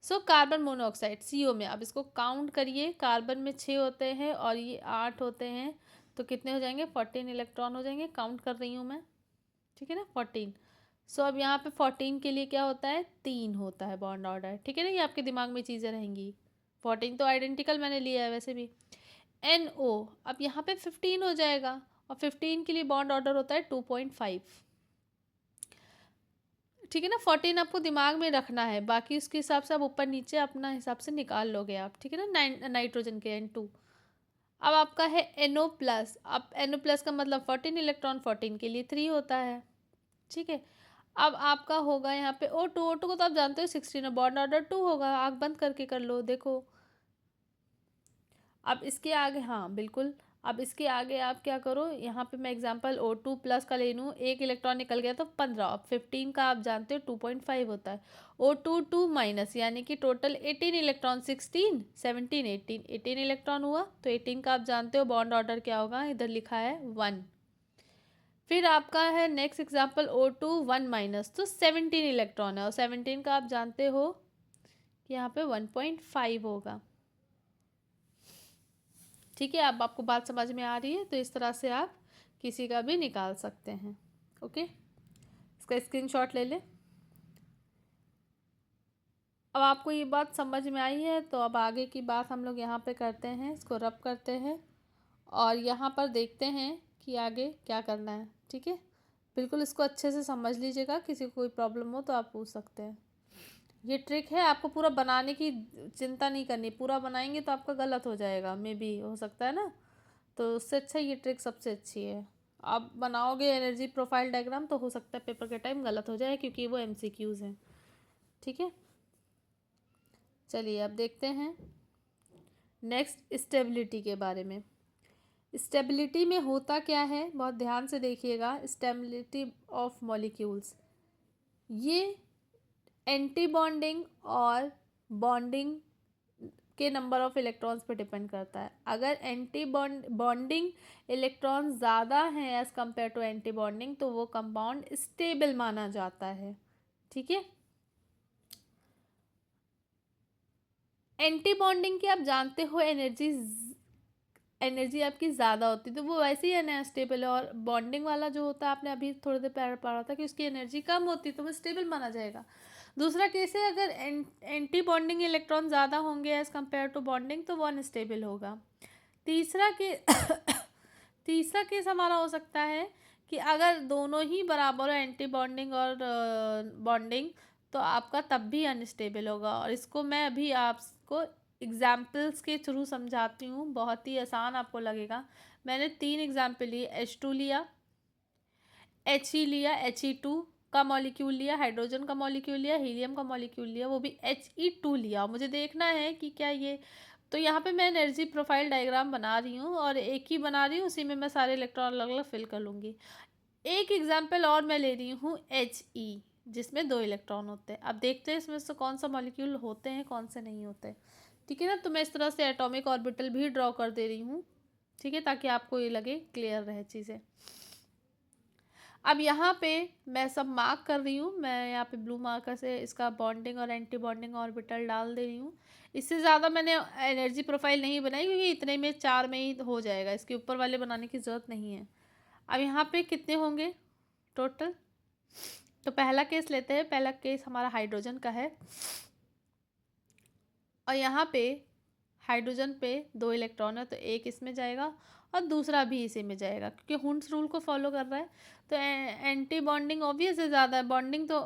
सो कार्बन मोनोऑक्साइड CO में, अब इसको काउंट करिए, कार्बन में 6 होते हैं और ये 8 होते हैं, तो कितने हो जाएंगे? 14 इलेक्ट्रॉन हो जाएंगे। काउंट कर रही हूँ मैं, ठीक है ना, 14। सो अब यहाँ पे 14 के लिए क्या होता है? 3 होता है बॉन्ड ऑर्डर, ठीक है ना, ये आपके दिमाग में चीज़ें रहेंगी। 14 तो आइडेंटिकल मैंने लिया है वैसे भी। NO, अब यहाँ पे 15 हो जाएगा और 15 के लिए बॉन्ड ऑर्डर होता है 2.5, ठीक है ना। 14 आपको दिमाग में रखना है, बाकी उसके हिसाब से आप ऊपर नीचे अपना हिसाब से निकाल लोगे आप, ठीक है ना। नाइट्रोजन के N2। अब आपका है NO प्लस, अब NO प्लस का मतलब 14 इलेक्ट्रॉन, 14 के लिए 3 होता है, ठीक है। अब आपका होगा यहाँ पे O2 को तो आप जानते हो 16 है, बॉन्ड ऑर्डर 2 होगा, आँख बंद करके कर लो, देखो। अब इसके आगे, हाँ बिल्कुल, अब इसके आगे आप क्या करो, यहाँ पे मैं एग्जांपल O2 प्लस का ले लूँ, एक इलेक्ट्रॉन निकल गया तो 15, अब 15 का आप जानते हो 2.5 होता है। O2 2 माइनस, यानी कि टोटल 18 इलेक्ट्रॉन, 16 17 18 इलेक्ट्रॉन हुआ, तो 18 का आप जानते हो बॉन्ड ऑर्डर क्या होगा, इधर लिखा है 1। फिर आपका है नेक्स्ट एग्जाम्पल O2 1 माइनस, तो 17 इलेक्ट्रॉन है और 17 का आप जानते हो कि यहाँ पे 1.5 होगा, ठीक है। अब आपको बात समझ में आ रही है, तो इस तरह से आप किसी का भी निकाल सकते हैं। ओके, इसका स्क्रीनशॉट ले लें। अब आपको ये बात समझ में आई है, तो अब आगे की बात हम लोग यहाँ पे करते हैं, इसको रब करते हैं और यहाँ पर देखते हैं कि आगे क्या करना है, ठीक है। बिल्कुल इसको अच्छे से समझ लीजिएगा, किसी को कोई प्रॉब्लम हो तो आप पूछ सकते हैं। ये ट्रिक है, आपको पूरा बनाने की चिंता नहीं करनी, पूरा बनाएंगे तो आपका गलत हो जाएगा, मे बी हो सकता है ना, तो उससे अच्छा ये ट्रिक सबसे अच्छी है। आप बनाओगे एनर्जी प्रोफाइल डायग्राम तो हो सकता है पेपर के टाइम गलत हो जाए, क्योंकि वो MCQs हैं, ठीक है। चलिए अब देखते हैं नेक्स्ट स्टेबिलिटी के बारे में। स्टेबिलिटी में होता क्या है, बहुत ध्यान से देखिएगा। स्टेबिलिटी ऑफ मॉलिक्यूल्स, ये एंटी बॉन्डिंग और बॉन्डिंग के नंबर ऑफ इलेक्ट्रॉन्स पे डिपेंड करता है। अगर एंटी बॉन्डिंग इलेक्ट्रॉन ज़्यादा हैं as compare to anti bonding, तो वो कंपाउंड स्टेबल माना जाता है, ठीक है। एंटी बॉन्डिंग की आप जानते हो एनर्जी आपकी ज़्यादा होती है, तो वो वैसे ही अनस्टेबल है। और बॉन्डिंग वाला जो होता है, आपने अभी थोड़ी देर पहले पढ़ा था कि उसकी एनर्जी कम होती है, तो वो स्टेबल माना जाएगा। दूसरा केस है, अगर एंटी बॉन्डिंग इलेक्ट्रॉन ज़्यादा होंगे एज़ कम्पेयर टू बॉन्डिंग, तो वो अनस्टेबल होगा। तीसरा के तीसरा केस हमारा हो सकता है कि अगर दोनों ही बराबर हो, एंटी बॉन्डिंग और बॉन्डिंग, तो आपका तब भी अनस्टेबल होगा। और इसको मैं अभी आपको एग्जाम्पल्स के थ्रू समझाती हूँ, बहुत ही आसान आपको लगेगा। मैंने 3 एग्जाम्पल लिए, H2 लिया, He लिया, He2 का मॉलिक्यूल लिया, हाइड्रोजन का मॉलिक्यूल लिया, हीलियम का मॉलिक्यूल लिया, वो भी He2 लिया। मुझे देखना है कि क्या ये, तो यहाँ पे मैं एनर्जी प्रोफाइल डायग्राम बना रही हूँ और एक ही बना रही हूँ, उसी में मैं सारे इलेक्ट्रॉन अलग अलग फिल कर लूँगी। एक एग्जाम्पल और मैं ले रही हूँ He, जिसमें 2 इलेक्ट्रॉन होते हैं। अब देखते हैं इसमें से कौन सा मॉलिक्यूल होते हैं, कौन से नहीं होते, ठीक है ना। तो मैं इस तरह से एटॉमिक ऑर्बिटल भी ड्रॉ कर दे रही हूँ, ठीक है, ताकि आपको ये लगे क्लियर रहे चीज़ें। अब यहाँ पे मैं सब मार्क कर रही हूँ, मैं यहाँ पे ब्लू मार्कर से इसका बॉन्डिंग और एंटी बॉन्डिंग ऑर्बिटल डाल दे रही हूँ। इससे ज़्यादा मैंने एनर्जी प्रोफाइल नहीं बनाई, क्योंकि इतने में 4 में ही हो जाएगा, इसके ऊपर वाले बनाने की ज़रूरत नहीं है। अब यहाँ पे कितने होंगे टोटल, तो पहला केस लेते हैं। पहला केस हमारा हाइड्रोजन का है और यहाँ पे हाइड्रोजन पे 2 इलेक्ट्रॉन है, तो एक इसमें जाएगा और दूसरा भी इसी में जाएगा, क्योंकि हुंड्स रूल को फॉलो कर रहा है। तो एंटी बॉन्डिंग ऑब्वियस है ज़्यादा है, बॉन्डिंग तो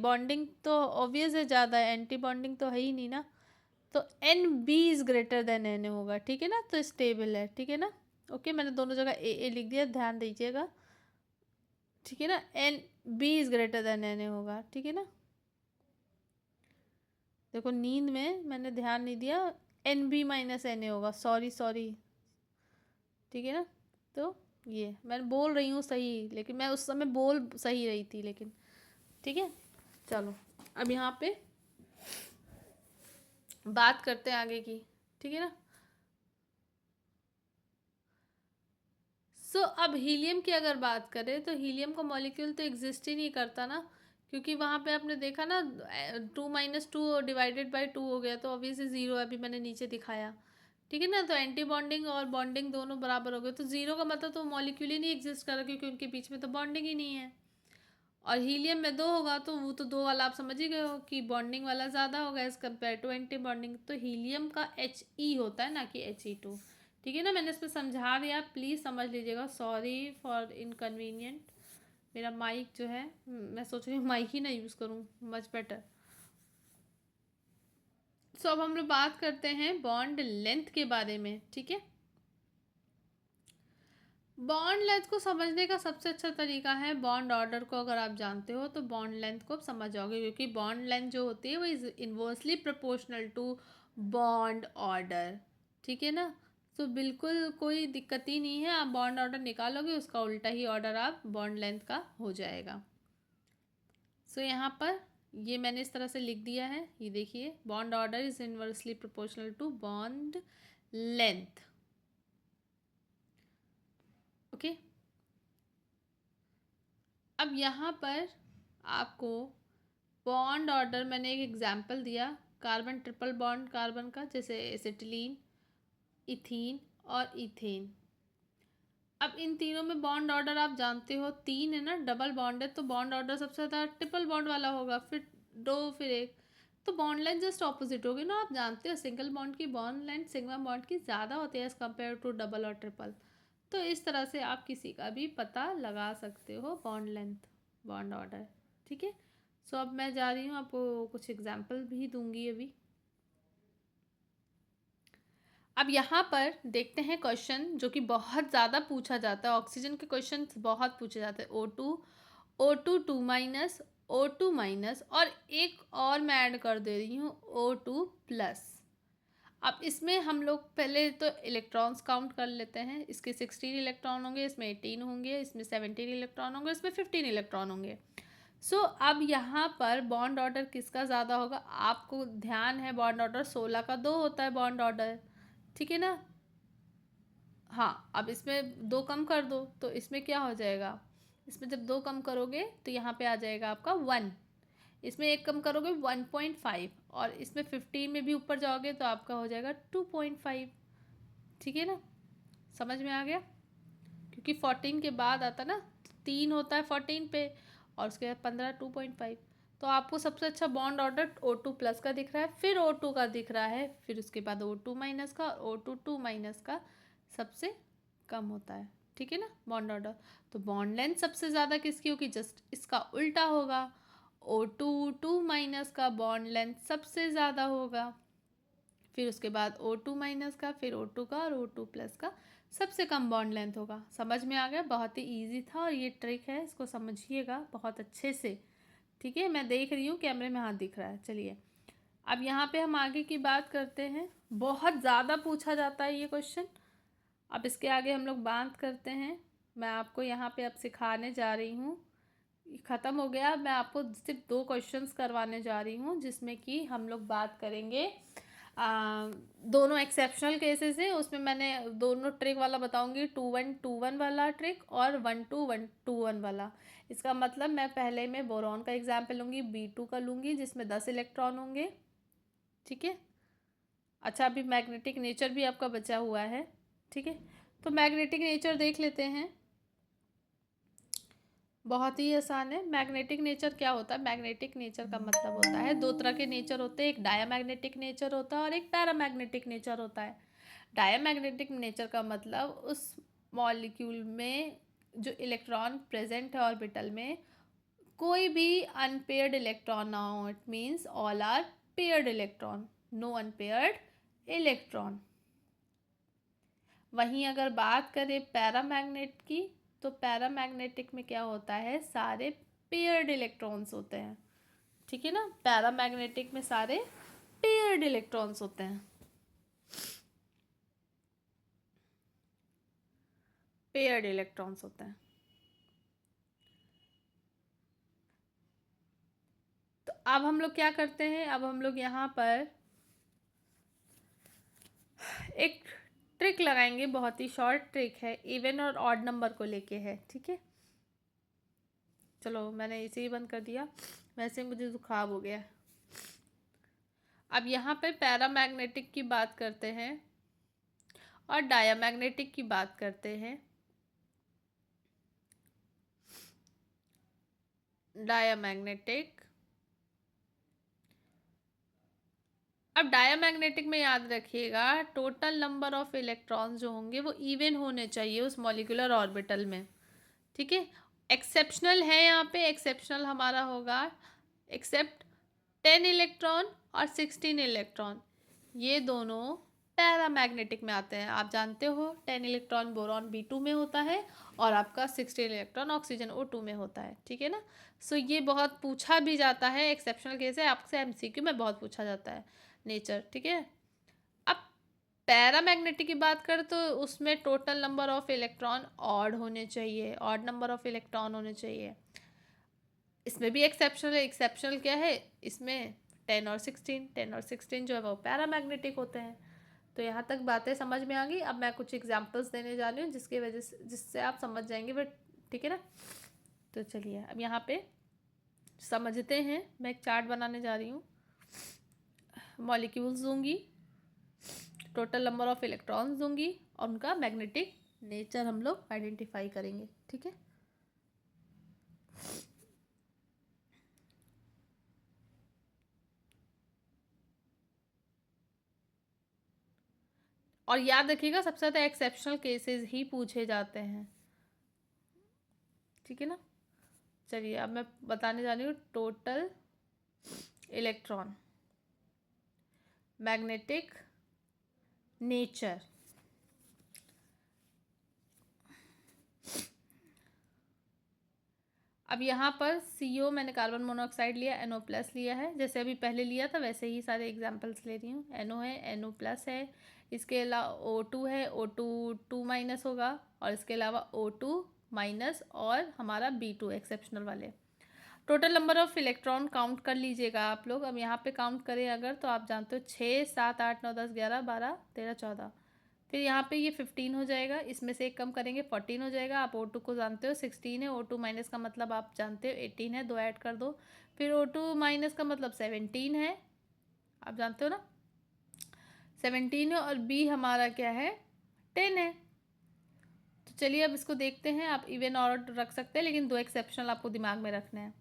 बॉन्डिंग तो ऑब्वियस है ज़्यादा है, एंटी बॉन्डिंग तो है ही नहीं ना। तो NB is greater then NA होगा, ठीक है ना, तो स्टेबल है, ठीक है ना। ओके, मैंने दोनों जगह AA लिख दिया, ध्यान दीजिएगा, ठीक है ना। NB is greater then NA होगा, ठीक है ना। देखो नींद में मैंने ध्यान नहीं दिया, NB माइनस NA होगा, सॉरी, ठीक है ना। तो ये मैं बोल रही हूँ सही, लेकिन मैं उस समय बोल सही रही थी, लेकिन ठीक है। चलो अब यहाँ पे बात करते हैं आगे की, ठीक है ना। सो अब हीलियम की अगर बात करें तो हीलियम का मॉलिक्यूल तो एग्जिस्ट ही नहीं करता ना, क्योंकि वहाँ पे आपने देखा ना 2 - 2 डिवाइडेड बाई 2 हो गया, तो ऑब्वियसली ज़ीरो अभी मैंने नीचे दिखाया, ठीक है ना। तो एंटी बॉन्डिंग और बॉन्डिंग दोनों बराबर हो गए, तो ज़ीरो का मतलब तो मॉलिक्यूल ही नहीं एग्जिस्ट कर रहा, क्योंकि उनके बीच में तो बॉन्डिंग ही नहीं है। और हीलियम में 2 होगा तो वो तो 2 वाला आप समझ ही गए हो कि बॉन्डिंग वाला ज़्यादा होगा as compare to anti bonding. तो हीलियम का He होता है ना कि He2, ठीक है ना। मैंने इस पर समझा दिया, प्लीज़ समझ लीजिएगा। Sorry for inconvenient. मेरा माइक जो है, मैं सोच रही हूँ माइक ही ना यूज़ करूँ, मच बेटर। सो अब हम लोग बात करते हैं बॉन्ड लेंथ के बारे में, ठीक है। बॉन्ड लेंथ को समझने का सबसे अच्छा तरीका है, बॉन्ड ऑर्डर को अगर आप जानते हो तो बॉन्ड लेंथ को आप समझ जाओगे, क्योंकि बॉन्ड लेंथ जो होती है वो is inversely proportional to bond order, ठीक है ना। तो बिल्कुल कोई दिक्कत ही नहीं है, आप बॉन्ड ऑर्डर निकालोगे उसका उल्टा ही ऑर्डर आप बॉन्ड लेंथ का हो जाएगा। सो यहाँ पर ये मैंने इस तरह से लिख दिया है, ये देखिए, bond order is inversely proportional to bond length, okay. अब यहाँ पर आपको बॉन्ड ऑर्डर मैंने एक एग्जांपल दिया, कार्बन ट्रिपल बॉन्ड कार्बन का, जैसे एसिटिलीन, इथीन और इथेन। अब इन तीनों में बॉन्ड ऑर्डर आप जानते हो 3 है ना, डबल बॉन्ड है तो बॉन्ड ऑर्डर सबसे ज़्यादा ट्रिपल बॉन्ड वाला होगा, फिर 2, फिर 1, तो बॉन्ड लेंथ जस्ट ऑपोजिट होगी ना। आप जानते हो सिंगल बॉन्ड की बॉन्ड लेंथ सिग्मा बॉन्ड की ज़्यादा होती है एज़ कम्पेयर टू डबल और ट्रिपल। तो इस तरह से आप किसी का भी पता लगा सकते हो बॉन्ड लेंथ, बॉन्ड ऑर्डर, ठीक है। सो अब मैं जा रही हूँ, आपको कुछ एग्जाम्पल भी दूंगी अभी। अब यहाँ पर देखते हैं क्वेश्चन जो कि बहुत ज़्यादा पूछा जाता है, ऑक्सीजन के क्वेश्चन बहुत पूछे जाते हैं। O2 2 माइनस, O2 माइनस, और एक और मैं ऐड कर दे रही हूँ O2 प्लस। अब इसमें हम लोग पहले तो इलेक्ट्रॉन्स काउंट कर लेते हैं, इसके 16 इलेक्ट्रॉन होंगे, इसमें 18 होंगे, इसमें 17 इलेक्ट्रॉन होंगे, इसमें 15 इलेक्ट्रॉन होंगे। सो अब यहाँ पर बॉन्ड ऑर्डर किसका ज़्यादा होगा, आपको ध्यान है बॉन्ड ऑर्डर 16 का 2 होता है बॉन्ड ऑर्डर, ठीक है ना। हाँ, अब इसमें 2 कम कर दो तो इसमें क्या हो जाएगा, इसमें जब 2 कम करोगे तो यहाँ पे आ जाएगा आपका 1, इसमें 1 कम करोगे 1.5, और इसमें 15 में भी ऊपर जाओगे तो आपका हो जाएगा 2.5, ठीक है ना। समझ में आ गया, क्योंकि 14 के बाद आता ना, 3 होता है 14 पे, और उसके बाद 15 2.5। तो आपको सबसे अच्छा बॉन्ड ऑर्डर O2 प्लस का दिख रहा है, फिर O2 का दिख रहा है, फिर उसके बाद O2 माइनस का, और O2 2 माइनस का सबसे कम होता है, ठीक है ना बॉन्ड ऑर्डर। तो बॉन्ड लेंथ सबसे ज़्यादा किसकी होगी, जस्ट इसका उल्टा होगा, O2 2 माइनस का बॉन्ड लेंथ सबसे ज़्यादा होगा, फिर उसके बाद O2 माइनस का, फिर O2 का, और O2 प्लस का सबसे कम बॉन्ड लेंथ होगा। समझ में आ गया, बहुत ही इजी था, और ये ट्रिक है, इसको समझिएगा बहुत अच्छे से, ठीक है। मैं देख रही हूँ कैमरे में हाथ दिख रहा है। चलिए अब यहाँ पे हम आगे की बात करते हैं, बहुत ज़्यादा पूछा जाता है ये क्वेश्चन। अब इसके आगे हम लोग बात करते हैं, मैं आपको यहाँ पे अब सिखाने जा रही हूँ, ख़त्म हो गया, मैं आपको सिर्फ 2 क्वेश्चंस करवाने जा रही हूँ, जिसमें कि हम लोग बात करेंगे दोनों एक्सेप्शनल केसेस है, उसमें मैंने दोनों ट्रिक वाला बताऊंगी, 2-1-2-1 वाला ट्रिक और 1-2-1-2-1 वाला। इसका मतलब मैं पहले में बोरॉन का एग्जाम्पल लूँगी, B2 का लूँगी जिसमें 10 इलेक्ट्रॉन होंगे, ठीक है। अच्छा, अभी मैग्नेटिक नेचर भी आपका बचा हुआ है, ठीक है। तो मैग्नेटिक नेचर देख लेते हैं, बहुत ही आसान है। मैग्नेटिक नेचर क्या होता है, मैग्नेटिक नेचर का मतलब होता है 2 तरह के नेचर होते हैं, एक डायामैग्नेटिक नेचर होता है और एक पैरामैग्नेटिक नेचर होता है। डायामैग्नेटिक नेचर का मतलब उस मॉलिक्यूल में जो इलेक्ट्रॉन प्रेजेंट है ऑर्बिटल में, कोई भी अनपेयर्ड इलेक्ट्रॉन ना हो, it means all are paired electron, no unpaired electron. वहीं अगर बात करें पैरामैग्नेट की, तो पैरामैग्नेटिक में क्या होता है, सारे पेयर्ड इलेक्ट्रॉन्स होते हैं, ठीक है ना। पैरामैग्नेटिक में सारे पेयर्ड इलेक्ट्रॉन्स होते हैं, पेयर्ड इलेक्ट्रॉन्स होते हैं। तो अब हम लोग क्या करते हैं, अब हम लोग यहाँ पर एक ट्रिक लगाएंगे, बहुत ही शॉर्ट ट्रिक है, इवन और ऑड नंबर को लेके है, ठीक है। चलो मैंने इसे ही बंद कर दिया, वैसे मुझे जुकाम हो गया। अब यहाँ पे पैरामैग्नेटिक की बात करते हैं और डायामैग्नेटिक की बात करते हैं। डायामैग्नेटिक, अब डायामैग्नेटिक में याद रखिएगा टोटल नंबर ऑफ इलेक्ट्रॉन्स जो होंगे वो इवन होने चाहिए उस मॉलिक्यूलर ऑर्बिटल में, ठीक है। एक्सेप्शनल है, यहाँ पे एक्सेप्शनल हमारा होगा एक्सेप्ट 10 इलेक्ट्रॉन और 16 इलेक्ट्रॉन, ये दोनों पैरामैग्नेटिक में आते हैं। आप जानते हो 10 इलेक्ट्रॉन बोरॉन B2 में होता है और आपका 16 इलेक्ट्रॉन ऑक्सीजन O2 में होता है, ठीक है ना। सो ये बहुत पूछा भी जाता है, एक्सेप्शनल केस है, आपसे MCQ में बहुत पूछा जाता है नेचर, ठीक है। अब पैरामैग्नेटिक की बात करें तो उसमें total number of electron odd होने चाहिए, ऑड नंबर ऑफ इलेक्ट्रॉन होने चाहिए। इसमें भी एक्सेप्शनल है, एक्सेप्शनल क्या है इसमें 10 और 16, 10 और 16 जो है वो पैरामैग्नेटिक होते हैं। तो यहाँ तक बातें समझ में आ गई। अब मैं कुछ एग्जांपल्स देने जा रही हूँ जिसकी वजह से जिससे आप समझ जाएंगे, बट ठीक है ना। तो चलिए अब यहाँ पे समझते हैं। मैं एक चार्ट बनाने जा रही हूँ, मॉलिक्यूल्स दूंगी, टोटल नंबर ऑफ इलेक्ट्रॉन्स दूंगी और उनका मैग्नेटिक नेचर हम लोग आइडेंटिफाई करेंगे, ठीक है। और याद रखिएगा सबसे ज़्यादा एक्सेप्शनल केसेस ही पूछे जाते हैं, ठीक है ना। चलिए अब मैं बताने जा रही हूँ टोटल इलेक्ट्रॉन मैग्नेटिक नेचर। अब यहाँ पर CO मैंने कार्बन मोनोऑक्साइड लिया, NO+ लिया है, जैसे अभी पहले लिया था वैसे ही सारे एग्जांपल्स ले रही हूँ। NO है, NO+ है, इसके अलावा O2 है, O2 2- होगा और इसके अलावा O2- और हमारा B2 एक्सेप्शनल वाले। Total number of electron count कर लीजिएगा आप लोग। अब यहाँ पे काउंट करें अगर तो आप जानते हो 6 7 8 9 10 11 12 13 14, फिर यहाँ पे ये 15 हो जाएगा, इसमें से एक कम करेंगे 14 हो जाएगा। आप O2 को जानते हो 16 है, O2- का मतलब आप जानते हो 18 है, 2 ऐड कर दो। फिर O2- का मतलब 17 है, आप जानते हो ना 17 है, और B हमारा क्या है 10 है। तो चलिए अब इसको देखते हैं। आप इवन और रख सकते हैं लेकिन 2 एक्सेप्शनल आपको दिमाग में रखने हैं।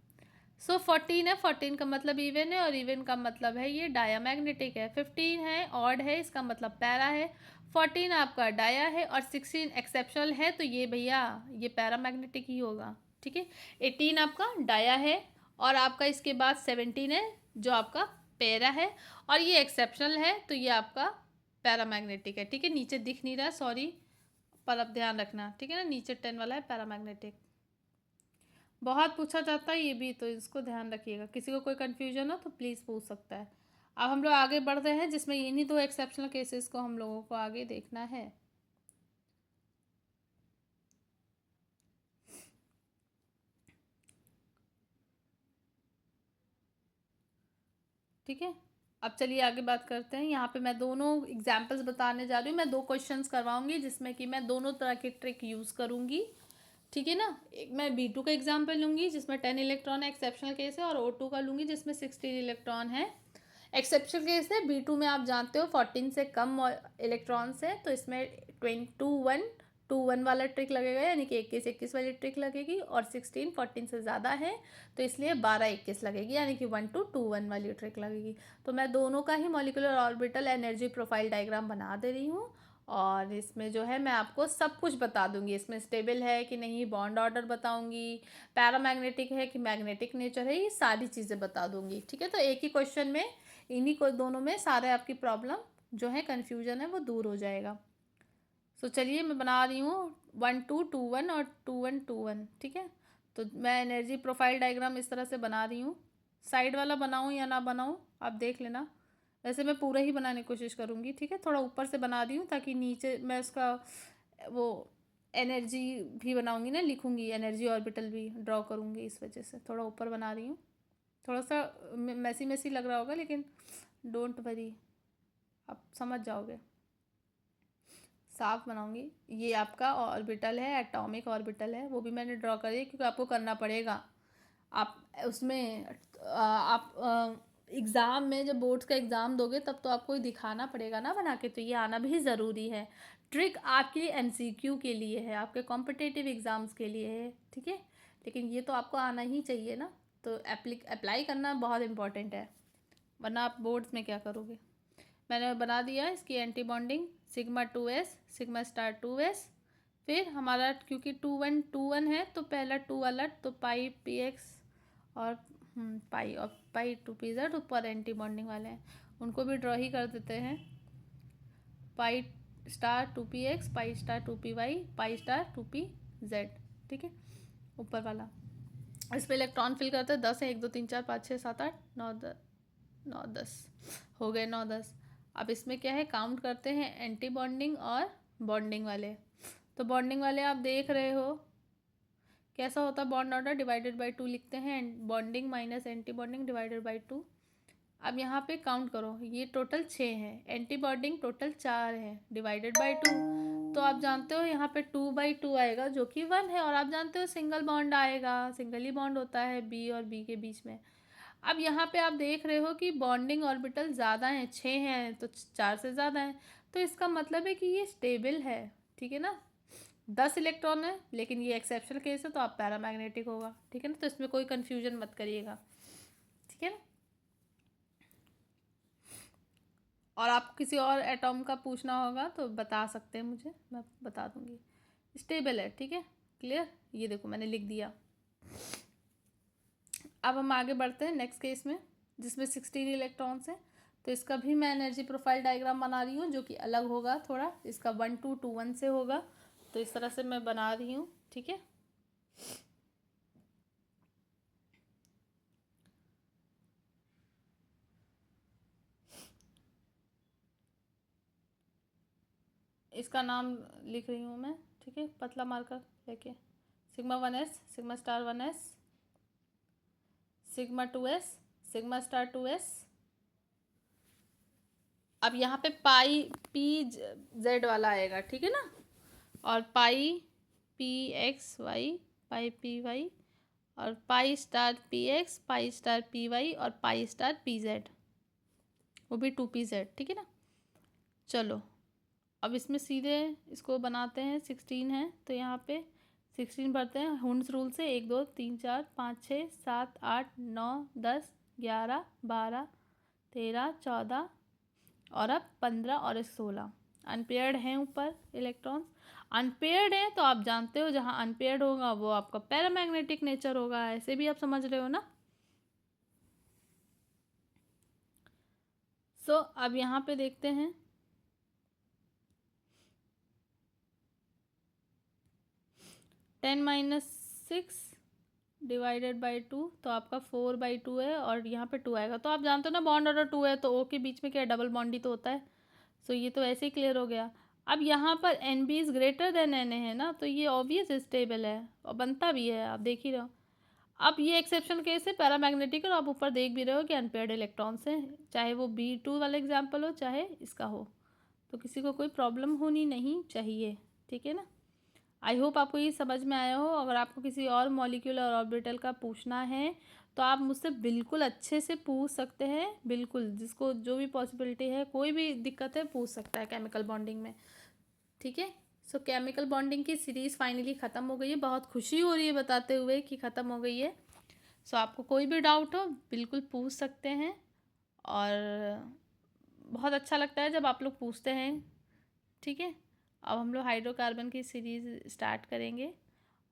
सो 14 है, 14 का मतलब इवन है और इवन का मतलब है ये डायामैग्नेटिक है। 15 है ऑड है, इसका मतलब पैरा है। 14 आपका डाया है और 16 एक्सेप्शनल है, तो ये भैया ये पैरामैग्नेटिक ही होगा, ठीक है। 18 आपका डाया है और आपका इसके बाद 17 है जो आपका पैरा है और ये एक्सेप्शनल है, तो ये आपका पैरामैग्नेटिक है, ठीक है। नीचे दिख नहीं रहा सॉरी, पर अब ध्यान रखना, ठीक है ना। नीचे 10 वाला है पैरामैग्नेटिक, बहुत पूछा जाता है ये भी, तो इसको ध्यान रखिएगा। किसी को कोई कन्फ्यूजन हो तो प्लीज़ पूछ सकता है। अब हम लोग आगे बढ़ रहे हैं जिसमें इन्हीं 2 एक्सेप्शनल केसेस को हम लोगों को आगे देखना है, ठीक है। अब चलिए आगे बात करते हैं। यहाँ पे मैं दोनों एग्जाम्पल्स बताने जा रही हूँ। मैं 2 क्वेश्चंस करवाऊंगी जिसमें कि मैं दोनों तरह की ट्रिक यूज़ करूँगी, ठीक है ना। एक मैं B2 का एग्जाम्पल लूँगी जिसमें 10 इलेक्ट्रॉन है, एक्सेप्शनल केस है, और O2 का लूँगी जिसमें 16 इलेक्ट्रॉन है, एक्सेप्शनल केस है। B2 में आप जानते हो 14 से कम इलेक्ट्रॉन्स है, तो इसमें 21 वाला ट्रिक लगेगा, यानी कि 21 वाली ट्रिक लगेगी, और 16 14 से ज़्यादा है तो इसलिए 12 लगेगी, यानी कि 12 वाली ट्रिक लगेगी। तो मैं दोनों का ही molecular orbital energy profile diagram बना दे रही हूँ और इसमें जो है मैं आपको सब कुछ बता दूंगी। इसमें स्टेबल है कि नहीं, बॉन्ड ऑर्डर बताऊंगी, पैरामैग्नेटिक है कि मैग्नेटिक नेचर है, ये सारी चीज़ें बता दूंगी, ठीक है। तो एक ही क्वेश्चन में इन्हीं को दोनों में सारे आपकी प्रॉब्लम जो है कन्फ्यूजन है वो दूर हो जाएगा। सो चलिए मैं बना रही हूँ 1 2 2 1 और 2 1 2 1, ठीक है। तो मैं एनर्जी प्रोफाइल डायग्राम इस तरह से बना रही हूँ। साइड वाला बनाऊँ या ना बनाऊँ आप देख लेना, वैसे मैं पूरा ही बनाने की कोशिश करूँगी, ठीक है। थोड़ा ऊपर से बना रही हूँ ताकि नीचे मैं उसका वो एनर्जी भी बनाऊँगी ना, लिखूँगी एनर्जी ऑर्बिटल भी ड्रॉ करूँगी, इस वजह से थोड़ा ऊपर बना रही हूँ। थोड़ा सा मैसी मैसी लग रहा होगा लेकिन डोंट वरी, आप समझ जाओगे। साफ बनाऊंगी। ये आपका ऑर्बिटल है, एटॉमिक ऑर्बिटल है, वो भी मैंने ड्रॉ करी है क्योंकि आपको करना पड़ेगा। आप उसमें आप एग्ज़ाम में जब बोर्ड्स का एग्ज़ाम दोगे तब तो आपको दिखाना पड़ेगा ना बना के, तो ये आना भी ज़रूरी है। ट्रिक आपके लिए एमसीक्यू के लिए है, आपके कॉम्पिटिटिव एग्ज़ाम्स के लिए है, ठीक है, लेकिन ये तो आपको आना ही चाहिए ना, तो अप्लाई करना बहुत इम्पॉर्टेंट है, वरना आप बोर्ड्स में क्या करोगे। मैंने बना दिया इसकी anti bonding, sigma 2s, sigma star 2s। फिर हमारा क्योंकि 2 1 है तो पहला 2 अलर्ट, तो पाई px और पाई 2pz ऊपर एंटी बॉन्डिंग वाले हैं, उनको भी ड्रॉ ही कर देते हैं। पाई स्टार 2px, पाई star 2py, pi star 2pz, ठीक है, ऊपर वाला। इस पर इलेक्ट्रॉन फिल करते हैं, 10 है, 1 2 3 4 5 6 7 8 9 10 हो गए, 9 10। अब इसमें क्या है, काउंट करते हैं एंटी बॉन्डिंग और बॉन्डिंग वाले। तो बॉन्डिंग वाले आप देख रहे हो कैसा होता है, बॉन्ड ऑर्डर डिवाइडेड बाई 2 लिखते हैं, bonding minus anti bonding divided by 2। अब यहाँ पे काउंट करो, ये टोटल 6 है, एंटी बॉन्डिंग टोटल 4 है, डिवाइडेड बाई 2, तो आप जानते हो यहाँ पे 2/2 आएगा जो कि 1 है, और आप जानते हो सिंगल बॉन्ड आएगा, सिंगल ही बॉन्ड होता है बी और बी के बीच में। अब यहाँ पे आप देख रहे हो कि बॉन्डिंग ऑर्बिटल ज़्यादा हैं, 6 हैं तो 4 से ज़्यादा हैं, तो इसका मतलब है कि ये स्टेबल है, ठीक है ना। 10 इलेक्ट्रॉन है, लेकिन ये एक्सेप्शनल केस है तो आप पैरामैग्नेटिक होगा, ठीक है ना, तो इसमें कोई कन्फ्यूजन मत करिएगा, ठीक है ना। और आपको किसी और एटॉम का पूछना होगा तो बता सकते हैं मुझे, मैं बता दूंगी। स्टेबल है, ठीक है, क्लियर। ये देखो मैंने लिख दिया। अब हम आगे बढ़ते हैं नेक्स्ट केस में, जिसमें 16 इलेक्ट्रॉन्स हैं, तो इसका भी मैं एनर्जी प्रोफाइल डायग्राम बना रही हूँ जो कि अलग होगा थोड़ा, इसका 1 2 2 1 से होगा, तो इस तरह से मैं बना रही हूँ, ठीक है। इसका नाम लिख रही हूँ मैं, ठीक है, पतला मार्कर लेके, sigma 1s, sigma star 1s, sigma 2s, sigma star 2s। अब यहाँ पे पाई पी जेड वाला आएगा, ठीक है ना, और pi P X Y, pi P Y, और pi star P X, pi star P Y, और पाई स्टार पी जेड, वो भी 2pz, ठीक है ना। चलो अब इसमें सीधे इसको बनाते हैं, 16 है तो यहाँ पे 16 भरते हैं हुंड्स रूल से, 1 2 3 4 5 6 7 8 9 10 11 12 13 14 और अब 15 और 16 अनपेयर्ड हैं ऊपर इलेक्ट्रॉन्स। अनपेयर्ड हैं तो आप जानते हो जहाँ अनपेयर्ड होगा वो आपका पैरामैग्नेटिक नेचर होगा, ऐसे भी आप समझ रहे हो ना। सो अब यहाँ पे देखते हैं, टेन माइनस 6 डिवाइडेड बाई 2, तो आपका 4/2 है, और यहाँ पे 2 आएगा, तो आप जानते हो ना बॉन्ड ऑर्डर 2 है तो ओ के बीच में क्या डबल बॉन्ड ही तो होता है। सो ये तो ऐसे ही क्लियर हो गया। अब यहाँ पर N B is greater than N A है ना, तो ये ऑब्वियस स्टेबल है और बनता भी है, आप देख ही रहो। अब ये एक्सेप्शन केस है पैरामैग्नेटिक, और आप ऊपर देख भी रहे हो कि अनपेयर्ड इलेक्ट्रॉन्स हैं, चाहे वो B2 वाला एग्जाम्पल हो चाहे इसका हो, तो किसी को कोई प्रॉब्लम होनी नहीं चाहिए, ठीक है ना। आई होप आपको ये समझ में आया हो। अगर आपको किसी और मॉलिक्यूल और ऑर्बिटल का पूछना है तो आप मुझसे बिल्कुल अच्छे से पूछ सकते हैं, बिल्कुल, जिसको जो भी पॉसिबिलिटी है, कोई भी दिक्कत है पूछ सकता है केमिकल बॉन्डिंग में, ठीक है। सो केमिकल बॉन्डिंग की सीरीज़ फाइनली ख़त्म हो गई है, बहुत खुशी हो रही है बताते हुए कि ख़त्म हो गई है। सो आपको कोई भी डाउट हो बिल्कुल पूछ सकते हैं, और बहुत अच्छा लगता है जब आप लोग पूछते हैं, ठीक है। अब हम लोग हाइड्रोकार्बन की सीरीज़ स्टार्ट करेंगे,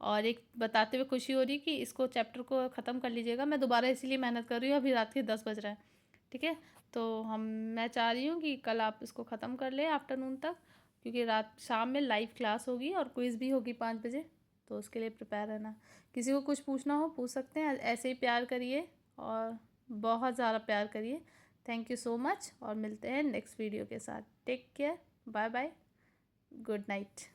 और एक बताते हुए खुशी हो रही कि इसको चैप्टर को ख़त्म कर लीजिएगा। मैं दोबारा इसीलिए मेहनत कर रही हूँ, अभी रात के 10 बज रहा है, ठीक है। तो मैं चाह रही हूँ कि कल आप इसको ख़त्म कर लें आफ्टरनून तक, क्योंकि शाम में लाइव क्लास होगी और क्विज़ भी होगी 5 बजे, तो उसके लिए प्रिपेयर रहना। किसी को कुछ पूछना हो पूछ सकते हैं, ऐसे ही प्यार करिए और बहुत ज़्यादा प्यार करिए। थैंक यू सो मच, और मिलते हैं नेक्स्ट वीडियो के साथ। Take care, bye bye, good night.